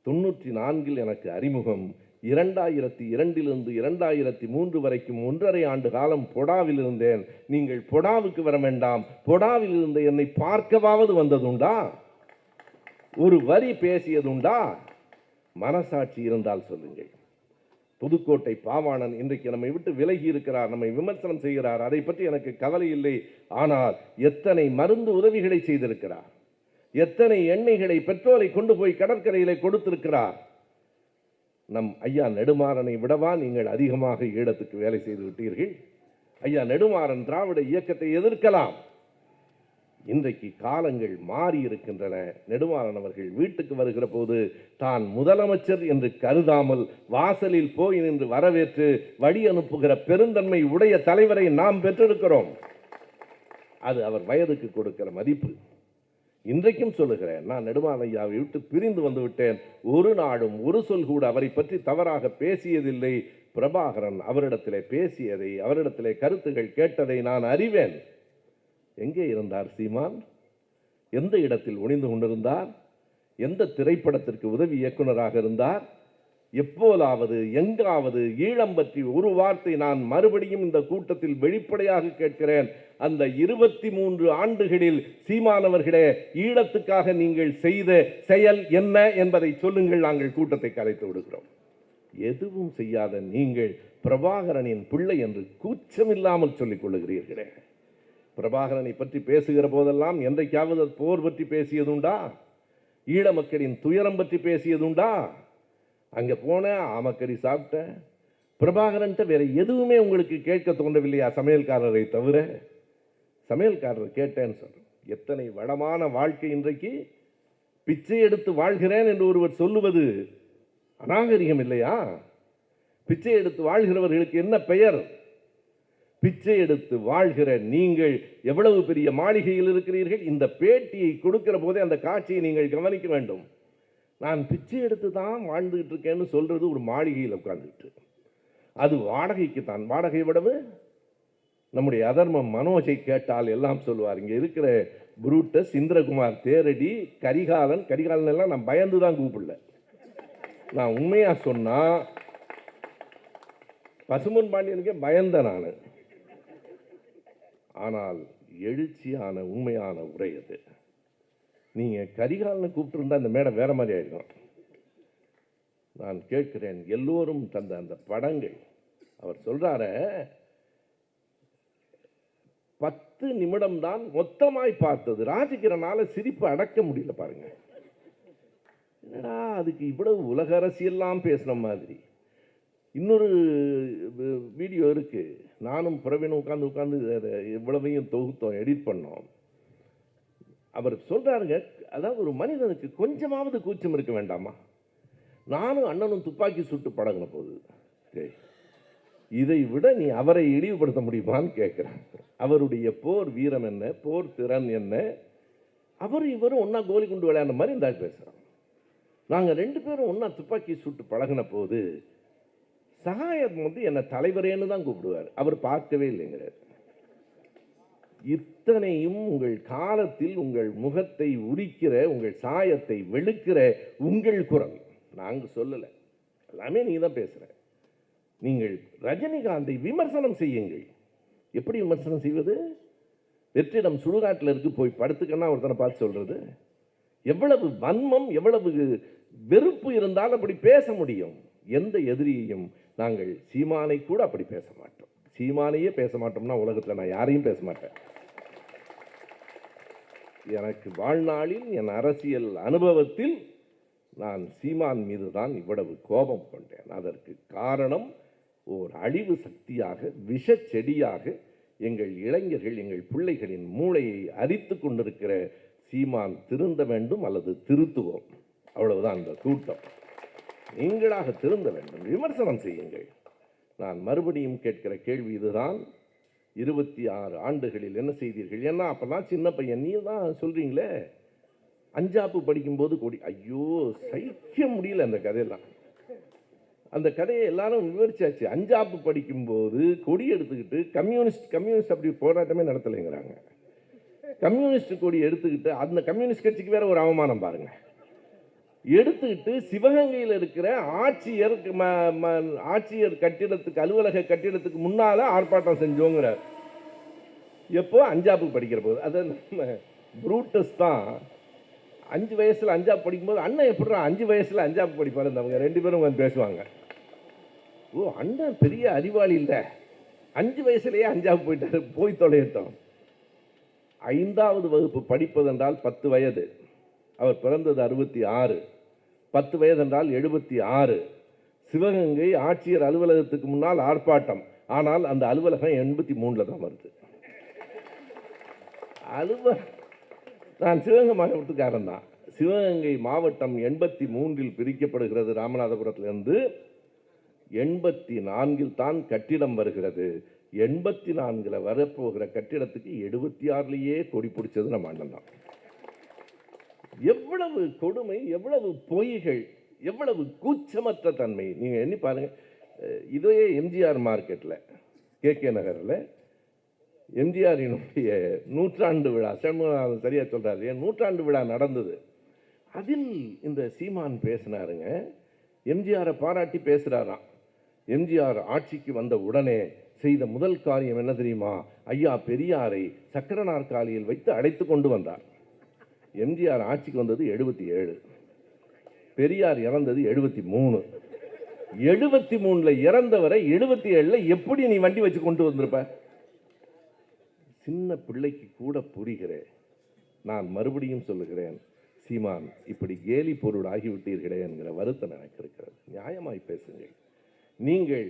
94 எனக்கு அறிமுகம். 2002 2003 வரைக்கும் 1.5 ஆண்டு காலம் பொடாவில் இருந்தேன். நீங்கள் பொடாவுக்கு வர வேண்டாம், பொடாவில் இருந்த என்னை பார்க்கவாவது வந்ததுண்டா? ஒரு வரி பேசியதுண்டா? மனசாட்சி இருந்தால் சொல்லுங்கள். புதுக்கோட்டை பாவாணன் இன்றைக்கு நம்மை விட்டு விலகி இருக்கிறார், நம்மை விமர்சனம் செய்கிறார். அதை பற்றி எனக்கு கவலை இல்லை. ஆனால் எத்தனை மருந்து உதவிகளை செய்திருக்கிறார், எத்தனை எண்ணெய்களை, பெட்ரோலை கொண்டு போய் கடற்கரையிலே கொடுத்திருக்கிறார். நம் ஐயா நெடுமாறனை விடவா நீங்கள் அதிகமாக ஈழத்துக்கு வேலை செய்து விட்டீர்கள்? ஐயா நெடுமாறன் திராவிட இயக்கத்தை எதிர்க்கலாம். இன்றைக்கு காலங்கள் மாறி இருக்கின்றன. நெடுமாறன் அவர்கள் வீட்டுக்கு வருகிற போது தான் முதலமைச்சர் என்று கருதாமல் வாசலில் போய் நின்று வரவேற்று வழி அனுப்புகிற பெருந்தன்மை உடைய தலைவரை நாம் பெற்றிருக்கிறோம். அது அவர் வயதுக்கு கொடுக்கிற மதிப்பு. இன்றைக்கும் சொல்லுகிறேன், நான் நெடுமாறன் ஐயாவை விட்டு பிரிந்து வந்து விட்டேன். ஒரு நாளும் ஒரு சொல் கூட அவரை பற்றி தவறாக பேசியதில்லை. பிரபாகரன் அவரிடத்திலே பேசியதை, அவரிடத்திலே கருத்துகள் கேட்டதை நான் அறிவேன். எங்கே இருந்தார் சீமான்? எந்த இடத்தில் ஒளிந்து கொண்டிருந்தார்? எந்த திரைப்படத்திற்கு உதவி இயக்குனராக இருந்தார்? எப்போதாவது எங்காவது ஈழம் பற்றி ஒரு வார்த்தை நான் மறுபடியும் இந்த கூட்டத்தில் வெளிப்படையாக கேட்கிறேன். அந்த 23 ஆண்டுகளில் சீமானவர்களே, ஈழத்துக்காக நீங்கள் செய்த செயல் என்ன என்பதை சொல்லுங்கள். நாங்கள் கூட்டத்தை கலைத்து விடுகிறோம். எதுவும் செய்யாத நீங்கள் பிரபாகரனின் பிள்ளை என்று கூச்சமில்லாமல் சொல்லிக் கொள்ளுகிறீர்களே. பிரபாகரனை பற்றி பேசுகிற போதெல்லாம் என்றைக்காவது போர் பற்றி பேசியதுண்டா? ஈழ மக்களின் துயரம் பற்றி பேசியதுண்டா? அங்கே போன ஆமக்கறி சாப்பிட்ட பிரபாகரன்ட்ட வேற எதுவுமே உங்களுக்கு கேட்க தோன்றவில்லையா? சமையல்காரரை தவிர. சமையல்காரர் கேட்டேன்னு சொல்றேன். எத்தனை வளமான வாழ்க்கை இன்றைக்கு. பிச்சை எடுத்து வாழ்கிறேன் என்று ஒருவர் சொல்லுவது அநாகரிகம் இல்லையா? பிச்சை எடுத்து வாழ்கிறவர்களுக்கு என்ன பெயர்? பிச்சை எடுத்து வாழ்கிற நீங்கள் எவ்வளவு பெரிய மாளிகையில் இருக்கிறீர்கள். இந்த பேட்டியை கொடுக்கிற போதே அந்த காட்சியை நீங்கள் கவனிக்க வேண்டும். நான் பிச்சை எடுத்து தான் வாழ்ந்துகிட்டு இருக்கேன்னு சொல்றது ஒரு மாளிகையில் உட்கார்ந்துட்டு, அது வாடகைக்கு தான். வாடகை விடவு நம்முடைய அதர்மம் மனோஜை கேட்டால் எல்லாம் சொல்லுவார். இங்கே இருக்கிற புரூட்டஸ், இந்திரகுமார் தேரடி, கரிகாலன் எல்லாம் நான் பயந்து தான் கூப்பிடல. நான் உண்மையா சொன்னா பசுமன் பாண்டியனுக்கே பயந்த நான். ஆனால் எழுச்சியான உண்மையான உரை அது. நீங்க கரிகாலனை கூப்பிட்டு இந்த மேடை வேற மாதிரி ஆயிருக்கும். நான் கேட்கிறேன், எல்லோரும் தந்த அந்த படங்கள், அவர் சொல்றாரு 10 நிமிடம் தான் மொத்தமாய் பார்த்தது. ராஜகிரனால சிரிப்பு அடக்க முடியல பாருங்க. என்னடா அதுக்கு இவ்வளவு உலக அரசியெல்லாம் பேசுன மாதிரி. இன்னொரு வீடியோ இருக்கு, நானும் பிரவீனும் உட்கார்ந்து இவ்வளவையும் தொகுத்தோம், எடிட் பண்ணோம். அவர் சொல்றாருங்க, அதாவது ஒரு மனிதனுக்கு கொஞ்சமாவது கூச்சம் இருக்க வேண்டாமா? நானும் அண்ணனும் துப்பாக்கி சுட்டு பழகின போது இதை விட நீ அவரை இழிவுபடுத்த முடியுமான்னு கேட்கிறேன். அவருடைய போர் வீரம் என்ன, போர் திறன் என்ன? அவர் இவரும் ஒன்னா கோலி குண்டு விளையாடுற மாதிரி இந்த பேசுறோம். நாங்க 2 பேரும் ஒன்னா துப்பாக்கி சுட்டு பழகின போது சகாயம் என்ன தலைவரேன்னு தான் கூப்பிடுவார். அவர் பார்க்கவே இல்லைங்கிறார். இத்தனையும் உங்கள் காலத்தில் உங்கள் முகத்தை உரிக்கிற, உங்கள் சாயத்தை வெளுக்கிற உங்கள் குரல். நாங்க சொல்லல, எல்லாமே நீங்க தான் பேசுற. நீங்கள் ரஜினிகாந்தை விமர்சனம் செய்யுங்கள். எப்படி விமர்சனம் செய்வது? வெற்றிடம் சுடுகாட்டில் இருக்கு, போய் படுத்துக்கன்னா ஒருத்தனை பார்த்து சொல்றது. எவ்வளவு வன்மம், எவ்வளவு வெறுப்பு இருந்தால் அப்படி பேச முடியும்? எந்த எதிரியையும் நாங்கள் சீமானை கூட அப்படி பேச மாட்டோம். சீமானையே பேச மாட்டோம்னா உலகத்தில் நான் யாரையும் பேச மாட்டேன். எனக்கு வாழ்நாளில் என் அரசியல் அனுபவத்தில் நான் சீமான் மீது தான் இவ்வளவு கோபம் கொண்டேன். அதற்கு காரணம் ஓர் அழிவு சக்தியாக, விஷ செடியாக எங்கள் இளைஞர்கள், எங்கள் பிள்ளைகளின் மூளையை அரித்து கொண்டிருக்கிற சீமான் திருந்த வேண்டும் அல்லது திருத்துவோம். அவ்வளவுதான் இந்த கூட்டம். நீங்களாக திருந்த வேண்டும், விமர்சனம் செய்யுங்கள். நான் மறுபடியும் கேட்கிற கேள்வி இதுதான். 26 ஆண்டுகளில் என்ன செய்தீர்கள்? ஏன்னா அப்போல்லாம் சின்ன பையன், நீ தான் சொல்கிறீங்களே, அஞ்சாப்பு படிக்கும்போது கொடி, ஐயோ சகிக்க முடியல அந்த கதையெல்லாம். அந்த கதையை எல்லாரும் விவரிச்சாச்சு. அஞ்சாப்பு படிக்கும்போது கொடி எடுத்துக்கிட்டு கம்யூனிஸ்ட் அப்படி போராட்டமே நடத்தலைங்கிறாங்க. கம்யூனிஸ்ட் கொடி எடுத்துக்கிட்டு அந்த கம்யூனிஸ்ட் கட்சிக்கு வேற ஒரு அவமானம் பாருங்க. எடுத்துக்கிட்டு சிவகங்கையில் இருக்கிற ஆட்சியர் கட்டிடத்துக்கு, அலுவலக கட்டிடத்துக்கு முன்னால ஆர்ப்பாட்டம் செஞ்சோங்கிறார். எப்போ? அஞ்சாப்பு படிக்கிற போது. அது நம்ம புரூட்டஸ் தான் 5 வயசுல அஞ்சாப்பு படிக்கும்போது, அண்ணன் எப்படிறா 5 வயசுல அஞ்சாப்பு படிப்பாரு? அவங்க 2 பேரும் வந்து பேசுவாங்க. ஓ, அண்ணன் பெரிய அறிவாளி இல்லை, 5 வயசுலேயே அஞ்சாப்பு போயிட்டாரு, போய் தொலையிட்டோம். 5வது வகுப்பு படிப்பதென்றால் 10 வயது. அவர் பிறந்தது 66. 10 வயது என்றால் 76. சிவகங்கை ஆட்சியர் அலுவலகத்துக்கு முன்னால் ஆர்ப்பாட்டம். ஆனால் அந்த அலுவலகம் 83 தான் வருது. நான் சிவகங்கை மாவட்டத்துக்காரன் தான். சிவகங்கை மாவட்டம் 83 பிரிக்கப்படுகிறது. ராமநாதபுரத்திலிருந்து 84 தான் கட்டிடம் வருகிறது. 84 வரப்போகிற கட்டிடத்துக்கு 76லேயே கொடி பிடிச்சது நம்ம அண்ணன் தான். எவ்வளவு கொடுமை, எவ்வளவு பொய்கள், எவ்வளவு கூச்சமற்ற தன்மை. நீங்கள் எண்ணி பாருங்க. இதே எம்ஜிஆர் மார்க்கெட்டில், KK நகரில் எம்ஜிஆரினுடைய 100ஆண்டு விழா, சண்முகநாதன் சரியாக சொல்கிறாரு, 100ஆண்டு விழா நடந்தது. அதில் இந்த சீமான் பேசினாருங்க. எம்ஜிஆரை பாராட்டி பேசுகிறாராம். எம்ஜிஆர் ஆட்சிக்கு வந்த உடனே செய்த முதல் காரியம் என்ன தெரியுமா? ஐயா பெரியாரை சக்கர நாற்காலியில் வைத்து அழைத்து கொண்டு வந்தார். எம்ஜிஆர் ஆட்சிக்கு வந்தது 77, பெரியார் இறந்தது 73. 73ல் இறந்தவரை 77ல் எப்படி நீ வண்டி வச்சு கொண்டு வந்திருப்ப? சின்ன பிள்ளைக்கு கூட புரிகிறேன். நான் மறுபடியும் சொல்லுகிறேன், சீமான் இப்படி கேலி பொருள் ஆகிவிட்டீர்களே என்கிற வருத்தம் எனக்கு இருக்கிறது. நியாயமாய் பேசுங்கள். நீங்கள்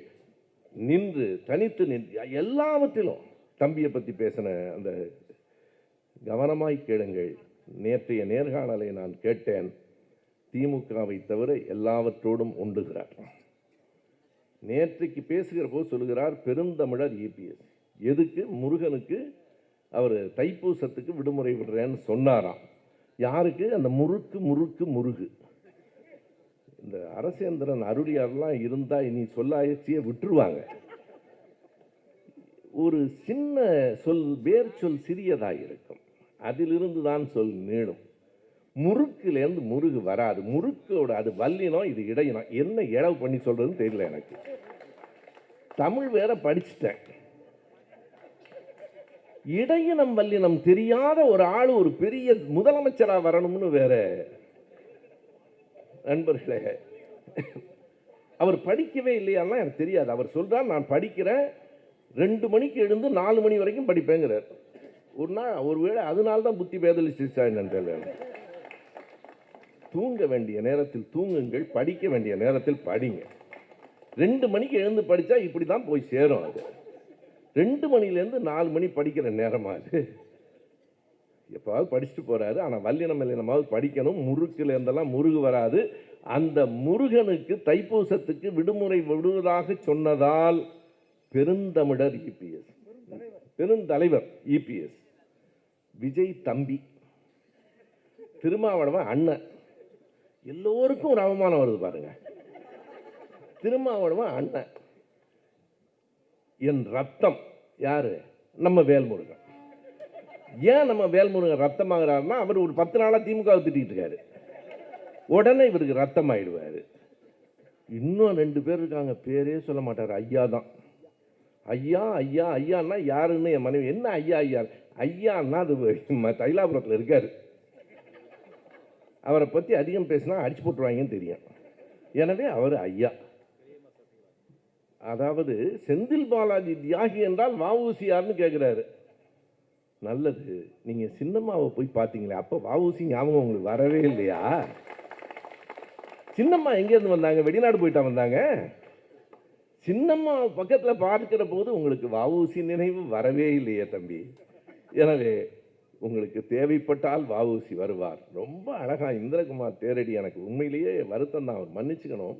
நின்று தனித்து நின்று எல்லாவற்றிலும் தம்பியை பற்றி பேசின அந்த கவனமாய் கேளுங்கள். நேற்றைய நேர்காணலை நான் கேட்டேன். திமுகவை தவிர எல்லாவற்றோடும் ஒன்றுகிறார். நேற்றைக்கு பேசுகிற போது சொல்லுகிறார் பெருந்தமிழர் EPS. எதுக்கு? முருகனுக்கு அவர் தைப்பூசத்துக்கு விடுமுறை விடுறேன்னு சொன்னாராம். யாருக்கு? அந்த முருகு. இந்த அரசேந்திரன் அருளியாரெல்லாம் இருந்தால் இனி சொல்லாயச்சியை விட்டுருவாங்க. ஒரு சின்ன சொல், வேர் சொல் சிறியதாக இருக்கும், அதிலிருந்து தான் சொல் நீளும். முறுக்குலேருந்து முருகு வராது. முறுக்கோட அது வல்லினம், இது இடையினம். என்ன இழவு பண்ணி சொல்றதுன்னு தெரியல எனக்கு. தமிழ் வேற படிச்சுட்டேன். இடையினம் வல்லினம் தெரியாத ஒரு ஆள் ஒரு பெரிய முதலமைச்சராக வரணும்னு வேற. நண்பர்களே, அவர் படிக்கவே இல்லையாலாம் எனக்கு தெரியாது. அவர் சொல்றார், நான் படிக்கிறேன், 2 மணிக்கு எழுந்து 4 மணி வரைக்கும் படிப்பேங்கிறார். ஒரு நாள் ஒருவேளை அதனால தான் புத்தி பேதலிச்சிச்சா என்னன்னு தெரியல. தூங்க வேண்டிய நேரத்தில் தூங்குங்கள், படிக்க வேண்டிய நேரத்தில் படிங்க. 2 மணிக்கு எழுந்து படித்தா இப்படி தான் போய் சேரும். அது 2 மணிலேருந்து 4 மணி படிக்கிற நேரமா அது? எப்பாவது படிச்சுட்டு போறாரு. ஆனால் வல்லினம் இல்லைனமாவது படிக்கணும். முறுக்குலேருந்தெல்லாம் முருகு வராது. அந்த முருகனுக்கு தைப்பூசத்துக்கு விடுமுறை விடுவதாக சொன்னதால் பெருந்தமிழர் EPS, பெருந்தலைவர் EPS, விஜய் தம்பி, திருமாவளவன் அண்ணன், எல்லோருக்கும் ஒரு அவமானம் வருது பாருங்க. திருமாவளவன் அண்ணன், என் ரத்தம் யாரு? நம்ம வேல்முருகன். ஏன் நம்ம வேல்முருகன் ரத்தமாகிறாருன்னா, அவர் ஒரு 10 நாளாக திமுக திட்டிகிட்டு இருக்காரு. உடனே இவருக்கு ரத்தம் ஆயிடுவார். இன்னும் 2 பேர் இருக்காங்க, பேரே சொல்ல மாட்டார். ஐயா தான். ஐயா ஐயா ஐயான்னா யாருன்னு என் மனைவி, என்ன ஐயா ஐயா? ஐயான்னா அது தைலாபுரத்தில் இருக்காரு. அவரை பற்றி அதிகம் பேசினா அடிச்சு போட்டுருவாங்கன்னு தெரியும். எனவே அவர் ஐயா. அதாவது செந்தில் பாலாஜி தியாகி என்றால் வஉசி யாருன்னு கேட்குறாரு. நல்லது, நீங்கள் சின்னம்மாவை போய் பார்த்தீங்களே, அப்போ வஉசி ஞாபகம் உங்களுக்கு வரவே இல்லையா? சின்னம்மா எங்கேருந்து வந்தாங்க? வெளிநாடு போயிட்டா வந்தாங்க? சின்னம்மா பக்கத்தில் பார்க்கிற போது உங்களுக்கு வஉசி நினைவு வரவே இல்லையே தம்பி. எனவே உங்களுக்கு தேவைப்பட்டால் வஉசி வருவார். ரொம்ப அழகா இந்திரகுமார் தேரடி, எனக்கு உண்மையிலேயே வருத்தம் தான், அவர் மன்னிச்சுக்கணும்.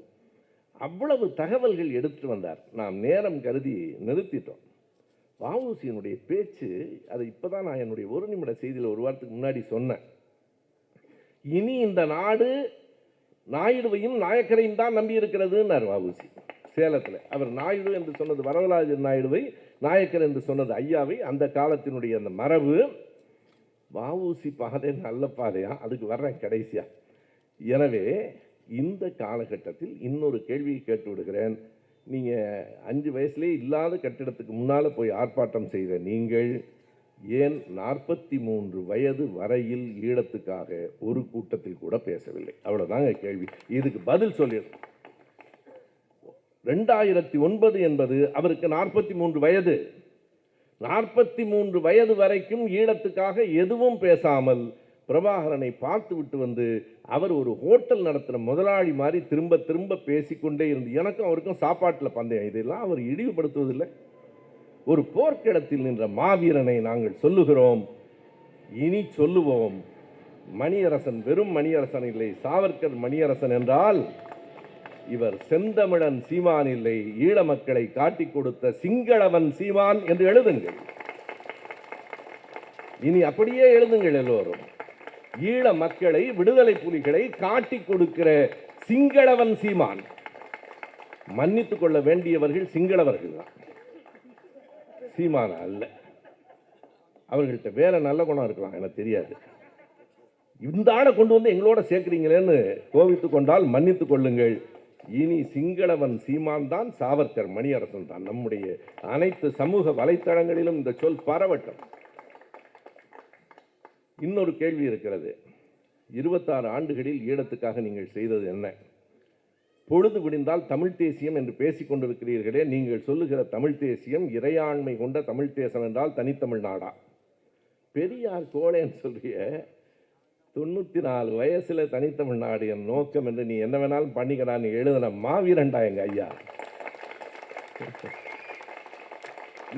அவ்வளவு தகவல்கள் எடுத்துட்டு வந்தார். நாம் நேரம் கருதி நிறுத்திட்டோம். வஉசியினுடைய பேச்சு, அதை இப்போதான் நான் என்னுடைய ஒரு நிமிட செய்தியில் ஒரு வாரத்துக்கு முன்னாடி சொன்னேன். இனி இந்த நாடு நாயுடுவையும் நாயக்கரையும் தான் நம்பி இருக்கிறதுன்னார் வஉசி சேலத்தில். அவர் நாயுடு என்று சொன்னது வரதராஜன் நாயுடுவை, நாயக்கர் என்று சொன்னது ஐயாவை. அந்த காலத்தினுடைய அந்த மரபு. வஉசி பாதை நல்ல பாதையா? அதுக்கு வர்றேன் கடைசியா. எனவே இந்த காலகட்டத்தில் இன்னொரு கேள்வியை கேட்டு விடுகிறேன். நீங்கள் 5 வயசுலேயே இல்லாத கட்டிடத்துக்கு முன்னால் போய் ஆர்ப்பாட்டம் செய்த நீங்கள் ஏன் 43 வயது வரையில் ஈழத்துக்காக ஒரு கூட்டத்தில் கூட பேசவில்லை? அவ்வளோதாங்க கேள்வி. இதுக்கு பதில் சொல்லிடுறேன். 2009 என்பது அவருக்கு 43 வயது. 43 வயது வரைக்கும் ஈழத்துக்காக எதுவும் பேசாமல் பிரபாகரனை பார்த்து விட்டு வந்து அவர் ஒரு ஹோட்டல் நடத்துகிற முதலாளி மாதிரி திரும்ப திரும்ப பேசிக்கொண்டே இருந்து, எனக்கும் அவருக்கும் சாப்பாட்டில் பந்தயம், இதெல்லாம் அவர் இழிவுபடுத்துவதில்லை. ஒரு போர்க்கிடத்தில் நின்ற மாவீரனை நாங்கள் சொல்லுகிறோம், இனி சொல்லுவோம். மணியரசன் வெறும் மணியரசன் இல்லை, சாவர்கர் மணியரசன் என்றால் இவர் செந்தமிழன் சீமான் இல்லை, ஈழ மக்களை காட்டிக் கொடுத்த சிங்களவன் சீமான் என்று எழுதுங்கள். இனி அப்படியே எழுதுங்கள் எல்லோரும். ஈழ மக்களை, விடுதலை புலிகளை காட்டிக் கொடுக்கிற சிங்களவன் சீமான். மன்னித்துக் கொள்ள வேண்டியவர்கள் சிங்களவர்கள் தான், சீமான அல்ல. அவர்கள்ட்ட வேற நல்ல குணம் இருக்கலாம், எனக்கு தெரியாது. இந்த ஆளை கொண்டு வந்து எங்களோட சேர்க்கிறீங்களேன்னு கோவித்துக் கொண்டால் மன்னித்துக் கொள்ளுங்கள். இனி சிங்களவன் சீமான் தான், சாவர்கர் மணியரசன் தான். நம்முடைய அனைத்து சமூக வலைத்தளங்களிலும் இந்த சொல் பரவட்டும். இன்னொரு கேள்வி இருக்கிறது. 26 ஆண்டுகளில் ஈழத்துக்காக நீங்கள் செய்தது என்ன? பொழுது விடிந்தால் தமிழ் தேசியம் என்று பேசிக் கொண்டிருக்கிறீர்களே, நீங்கள் சொல்லுகிற தமிழ் தேசியம் இறையாண்மை கொண்ட தமிழ் தேசம் என்றால் தனித்தமிழ் நாடா? பெரியார் கோளேன்னு சொல்றிய, 94 வயசுல தனித்தமிழ் நாடு என் நோக்கம் என்று நீ என்ன வேணாலும் பண்ணிக்கிறான்னு எழுதின மாவீரண்டா எங்க ஐயா.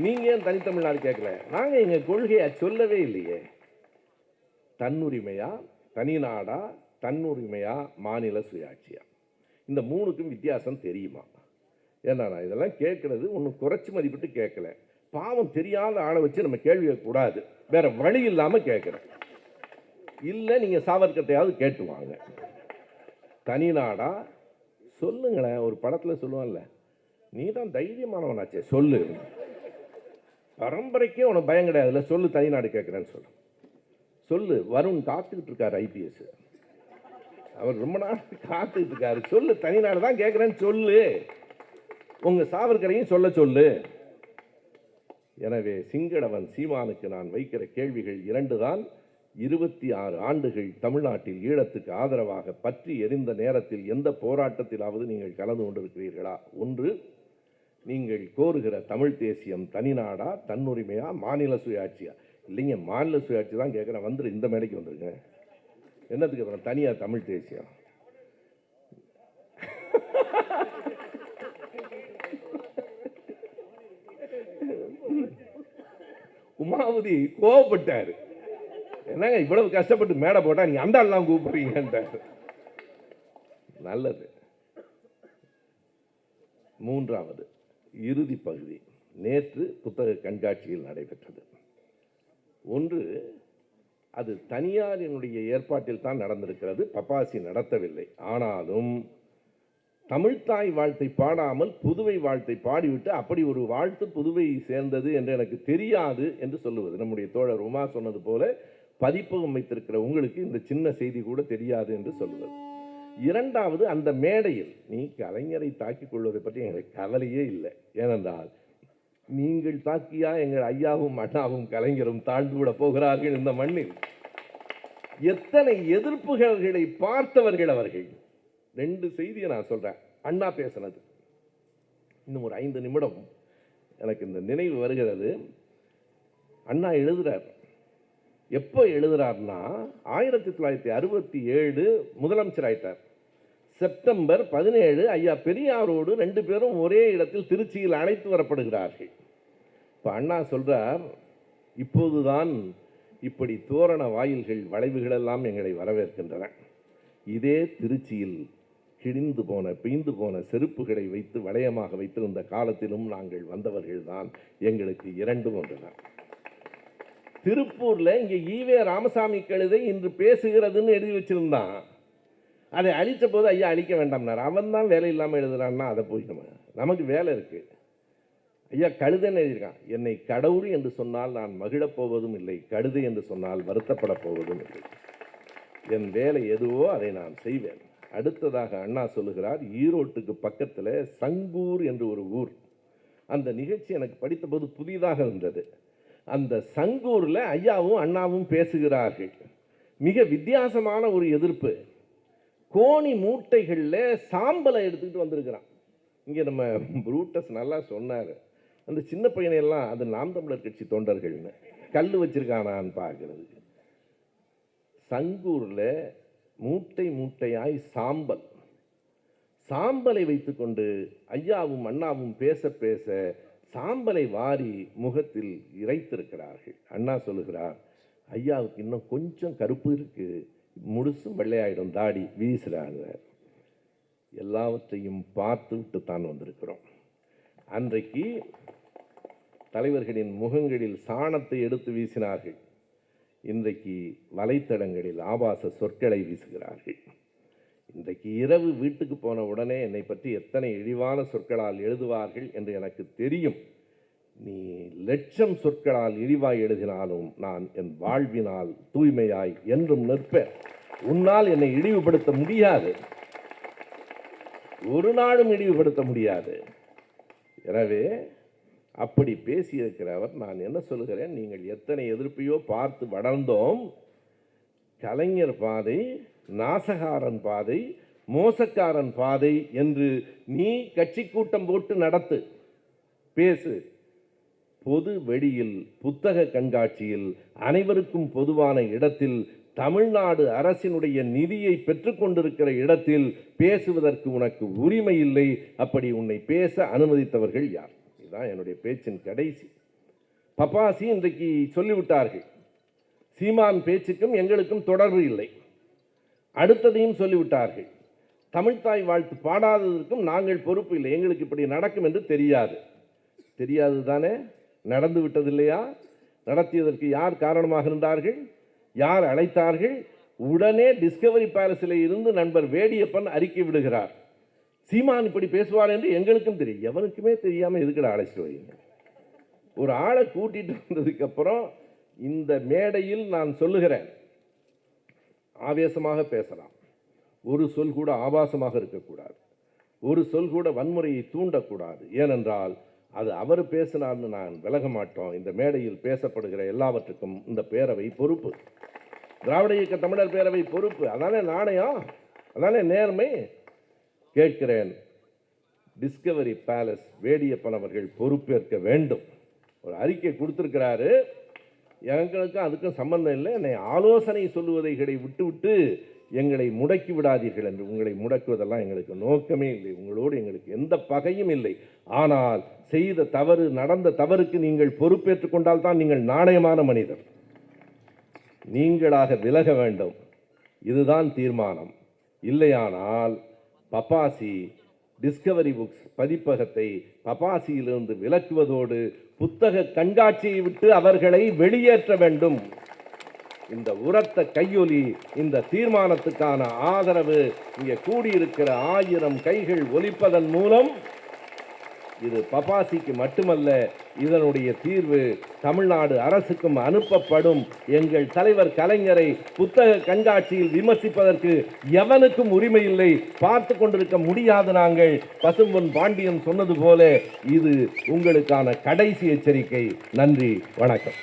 நீங்க ஏன் தனித்தமிழ்நாடு கேட்கல? நாங்க எங்க கொள்கையை சொல்லவே இல்லையே. தன்னுரிமையா, தனிநாடா, தன்னுரிமையா, மாநில சுயாட்சியா? இந்த மூணுக்கும் வித்தியாசம் தெரியுமா? ஏன்னா நான் இதெல்லாம் கேட்கறது ஒன்றும் குறைச்சி மதிப்பிட்டு கேட்கல. பாவம் தெரியாத ஆளை வச்சு நம்ம கேள்வி கேட்கக்கூடாது, வேற வழி இல்லாமல் கேட்குறேன். இல்லை நீங்கள் சாவர்கத்தையாவது கேட்டுவாங்க. தனிநாடா சொல்லுங்களேன். ஒரு படத்தில் சொல்லுவான்ல, நீ தான் தைரியமானவனாச்சே சொல்லு, பரம்பரைக்கே உனக்கு பயம் கிடையாதுல்ல, சொல்லு தனிநாடு கேட்குறேன்னு சொல்லு. சொல்லு. வருண் காத்துக்கிட்டு இருக்காரு, ஐபிஎஸ். அவர் ரொம்ப நாள் காத்துக்கிட்டு இருக்காரு. சொல்லு, தனிநாடு தான் கேட்குறேன்னு சொல்லு. உங்க சாவர்கரையும் சொல்ல சொல்லு. எனவே சிங்களவன் சீமானுக்கு நான் வைக்கிற கேள்விகள் 2 தான். 26 ஆண்டுகள் தமிழ்நாட்டில் ஈழத்துக்கு ஆதரவாக பற்றி எரிந்த நேரத்தில் எந்த போராட்டத்திலாவது நீங்கள் கலந்து கொண்டிருக்கிறீர்களா? 1, நீங்கள் கோருகிற தமிழ் தேசியம் தனிநாடா, தன்னுரிமையா, மாநில சுயாட்சியா? இல்லைங்க, மாநில சுயாட்சி தான் கேட்குறேன். வந்துரு, இந்த மேடைக்கு வந்துருங்க. என்னத்துக்கு அப்புறம் தனியா தமிழ் தேசியம்? உமாவதி கோவப்பட்டாரு. என்னங்க இவ்வளவு கஷ்டப்பட்டு மேடை போட்டா நீங்க அந்த ஆள்லாம் கூப்பிடுறீங்கன்றாரு. நல்லது. 3வது இறுதி பகுதி நேற்று புத்தக கண்காட்சியில் நடைபெற்றது. 1, அது தனியாரினுடைய ஏற்பாட்டில் தான் நடந்திருக்கிறது, பப்பாசி நடத்தவில்லை. ஆனாலும் தமிழ்த்தாய் வாழ்த்தை பாடாமல் புதுவை வாழ்த்தை பாடிவிட்டு அப்படி ஒரு வாழ்த்து புதுவை சேர்ந்தது என்று எனக்கு தெரியாது என்று சொல்லுவது. நம்முடைய தோழர் உமா சொன்னது போல பதிப்பகம் வைத்திருக்கிற உங்களுக்கு இந்த சின்ன செய்தி கூட தெரியாது என்று சொல்லுவது. 2வது, அந்த மேடையில் நீ கலைஞரை தாக்கிக் கொள்வதை பற்றி எங்களுக்கு கவலையே இல்லை. ஏனென்றால் நீங்கள் தாக்கியா எங்கள் ஐயாவும் அண்ணாவும் கலைஞரும் தாழ்ந்து விட போகிறார்கள் இந்த மண்ணில்? எத்தனை எதிர்ப்புகளை பார்த்தவர்கள் அவர்கள். 2 செய்தியை நான் சொல்றேன். அண்ணா பேசினது, இன்னும் ஒரு 5 நிமிடம் எனக்கு இந்த நினைவு வருகிறது. அண்ணா எழுதுறார். எப்போ எழுதுறாருன்னா 1967 முதலமைச்சர் ஆயிட்டார். செப்டம்பர் 17 ஐயா பெரியாரோடு 2 பேரும் ஒரே இடத்தில் திருச்சியில் அழைத்து வரப்படுகிறார்கள். இப்போ அண்ணா சொல்றார், இப்போதுதான் இப்படி தோரண வாயில்கள் வளைவுகளெல்லாம் எங்களை வரவேற்கின்றன. இதே திருச்சியில் கிழிந்து போன பிய்ந்து போன செருப்புகளை வைத்து வளையமாக வைத்திருந்த காலத்திலும் நாங்கள் வந்தவர்கள்தான். எங்களுக்கு 2 ஒன்றுதான். திருப்பூர்ல இங்க ஈவே ராமசாமி கழுதை இன்று பேசுகிறதுன்னு எழுதி வச்சிருந்தான். அதை அழித்த போது ஐயா அழிக்க வேண்டாம்னார். அவன் தான் வேலை இல்லாமல் எழுதுறான்னா அதை போய் நமக்கு வேலை இருக்கு. ஐயா கழுதைன்னு எழுதியிருக்கான். என்னை கடவுள் என்று சொன்னால் நான் மகிழப் போவதும் இல்லை, கழுதை என்று சொன்னால் வருத்தப்பட போவதும் இல்லை. என் வேலை எதுவோ அதை நான் செய்வேன். அடுத்ததாக அண்ணா சொல்லுகிறார், ஈரோட்டுக்கு பக்கத்தில் சங்கூர் என்று ஒரு ஊர். அந்த நிகழ்ச்சி எனக்கு படித்தபோது புதிதாக இருந்தது. அந்த சங்கூரில் ஐயாவும் அண்ணாவும் பேசுகிறார்கள். மிக வித்தியாசமான ஒரு எதிர்ப்பு. கோணி மூட்டைகளில் சாம்பலை எடுத்துக்கிட்டு வந்திருக்கிறான். இங்கே நம்ம புரூட்டஸ் நல்லா சொன்னார், அந்த சின்ன பையனையெல்லாம் அது நாம் தமிழர் கட்சி தொண்டர்கள்னு கல் வச்சிருக்கானான்னு பார்க்கறது. சங்கூரில் மூட்டை மூட்டையாய் சாம்பலை வைத்துக்கொண்டு ஐயாவும் அண்ணாவும் பேச பேச சாம்பலை வாரி முகத்தில் இறைத்திருக்கிறார்கள். அண்ணா சொல்லுகிறார், ஐயாவுக்கு இன்னும் கொஞ்சம் கருப்பு இருக்கு, முழுசும் வெள்ளையாயிடும் தாடி வீசுறாங்க. எல்லாவற்றையும் பார்த்து விட்டு தான் வந்திருக்கிறோம். அன்றைக்கு தலைவர்களின் முகங்களில் சாணத்தை எடுத்து வீசினார்கள். இன்றைக்கு வலைத்தளங்களில் ஆபாச சொற்களை வீசுகிறார்கள். இன்றைக்கு இரவு வீட்டுக்கு போன உடனே என்னை பற்றி எத்தனை இழிவான சொற்களால் எழுதுவார்கள் என்று எனக்கு தெரியும். நீ 1,00,000 சொற்களால் இழிவாய் எழுதினாலும் நான் என் வாழ்வினால் தூய்மையாய் என்றும் நிற்பேன். உன்னால் என்னை இழிவுபடுத்த முடியாது, ஒரு நாளும் இழிவுபடுத்த முடியாது. எனவே அப்படி பேசியிருக்கிறவர் நான் என்ன சொல்கிறேன், நீங்கள் எத்தனை எதிர்ப்பையோ பார்த்து வளர்ந்தோம். கலைஞர் பாதை, நாசகாரன் பாதை, மோசக்காரன் பாதை என்று நீ கட்சி கூட்டம் போட்டு நடத்து, பேசு. பொது வெளியில், புத்தக கண்காட்சியில், அனைவருக்கும் பொதுவான இடத்தில், தமிழ்நாடு அரசினுடைய நிதியை பெற்றுக்கொண்டிருக்கிற இடத்தில் பேசுவதற்கு உனக்கு உரிமை இல்லை. அப்படி உன்னை பேச அனுமதித்தவர்கள் யார்? இதுதான் என்னுடைய பேச்சின் கடைசி. பப்பாசி இன்றைக்கு சொல்லிவிட்டார்கள், சீமான் பேச்சுக்கும் எங்களுக்கும் தொடர்பு இல்லை. அடுத்ததையும் சொல்லிவிட்டார்கள், தமிழ்தாய் வாழ்த்து பாடாததற்கும் நாங்கள் பொறுப்பு இல்லை, எங்களுக்கு இப்படி நடக்கும் என்று தெரியாது தானே? நடந்து விட்டது இல்லையா? நடத்தியதற்கு யார் காரணமாக இருந்தார்கள்? யார் அழைத்தார்கள்? உடனே டிஸ்கவரி பேலஸில் இருந்து நண்பர் வேடியப்பன் அறிக்கை விடுகிறார், சீமான் இப்படி பேசுவார் என்று எங்களுக்கும் தெரியும். எவனுக்குமே தெரியாமல் எதுக்கட அழைச்சிட்டு வரீங்க? ஒரு ஆளை கூட்டிட்டு வந்ததுக்கு அப்புறம் இந்த மேடையில் நான் சொல்லுகிறேன், ஆவேசமாக பேசலாம், ஒரு சொல் கூட ஆபாசமாக இருக்கக்கூடாது, ஒரு சொல் கூட வன்முறையை தூண்டக்கூடாது. ஏனென்றால் அது அவர் பேசினார்னு நான் விலக மாட்டோம். இந்த மேடையில் பேசப்படுகிற எல்லாவற்றுக்கும் இந்த பேரவை பொறுப்பு, திராவிட இயக்க தமிழர் பேரவை பொறுப்பு. அதானே நாணயம், அதானே நேர்மை. கேட்கிறேன், டிஸ்கவரி பேலஸ் வேடியப்பன் அவர்கள் பொறுப்பேற்க வேண்டும். ஒரு அறிக்கை கொடுத்திருக்கிறாரு, எங்களுக்கும் அதுக்கும் சம்பந்தம் இல்லை, என்னை ஆலோசனை சொல்லுவதைகளை விட்டு எங்களை முடக்கி விடாதீர்கள் என்று. உங்களை முடக்குவதெல்லாம் எங்களுக்கு நோக்கமே இல்லை, உங்களோடு எங்களுக்கு எந்த பகையும் இல்லை. ஆனால் செய்த தவறு, நடந்த தவறுக்கு நீங்கள் பொறுப்பேற்றுக் கொண்டால் தான் நீங்கள் நாணயமான மனிதர். நீங்களாக விலக வேண்டும், இதுதான் தீர்மானம். இல்லையானால் பப்பாசி டிஸ்கவரி புக்ஸ் பதிப்பகத்தை பப்பாசியிலிருந்து விலக்குவதோடு புத்தக கண்காட்சியை விட்டு அவர்களை வெளியேற்ற வேண்டும். இந்த உரத்த கையொலி, இந்த தீர்மானத்துக்கான ஆதரவு இங்கே கூடியிருக்கிற 1000 கைகள் ஒலிப்பதன் மூலம் இது பப்பாசிக்கு மட்டுமல்ல, இதனுடைய தீர்வு தமிழ்நாடு அரசுக்கும் அனுப்பப்படும். எங்கள் தலைவர் கலைஞரை புத்தக கண்காட்சியில் விமர்சிப்பதற்கு எவனுக்கும் உரிமை இல்லை, பார்த்து கொண்டிருக்க முடியாது. நாங்கள் பசும்பொன் பாண்டியன் சொன்னது போல இது உங்களுக்கான கடைசி எச்சரிக்கை. நன்றி, வணக்கம்.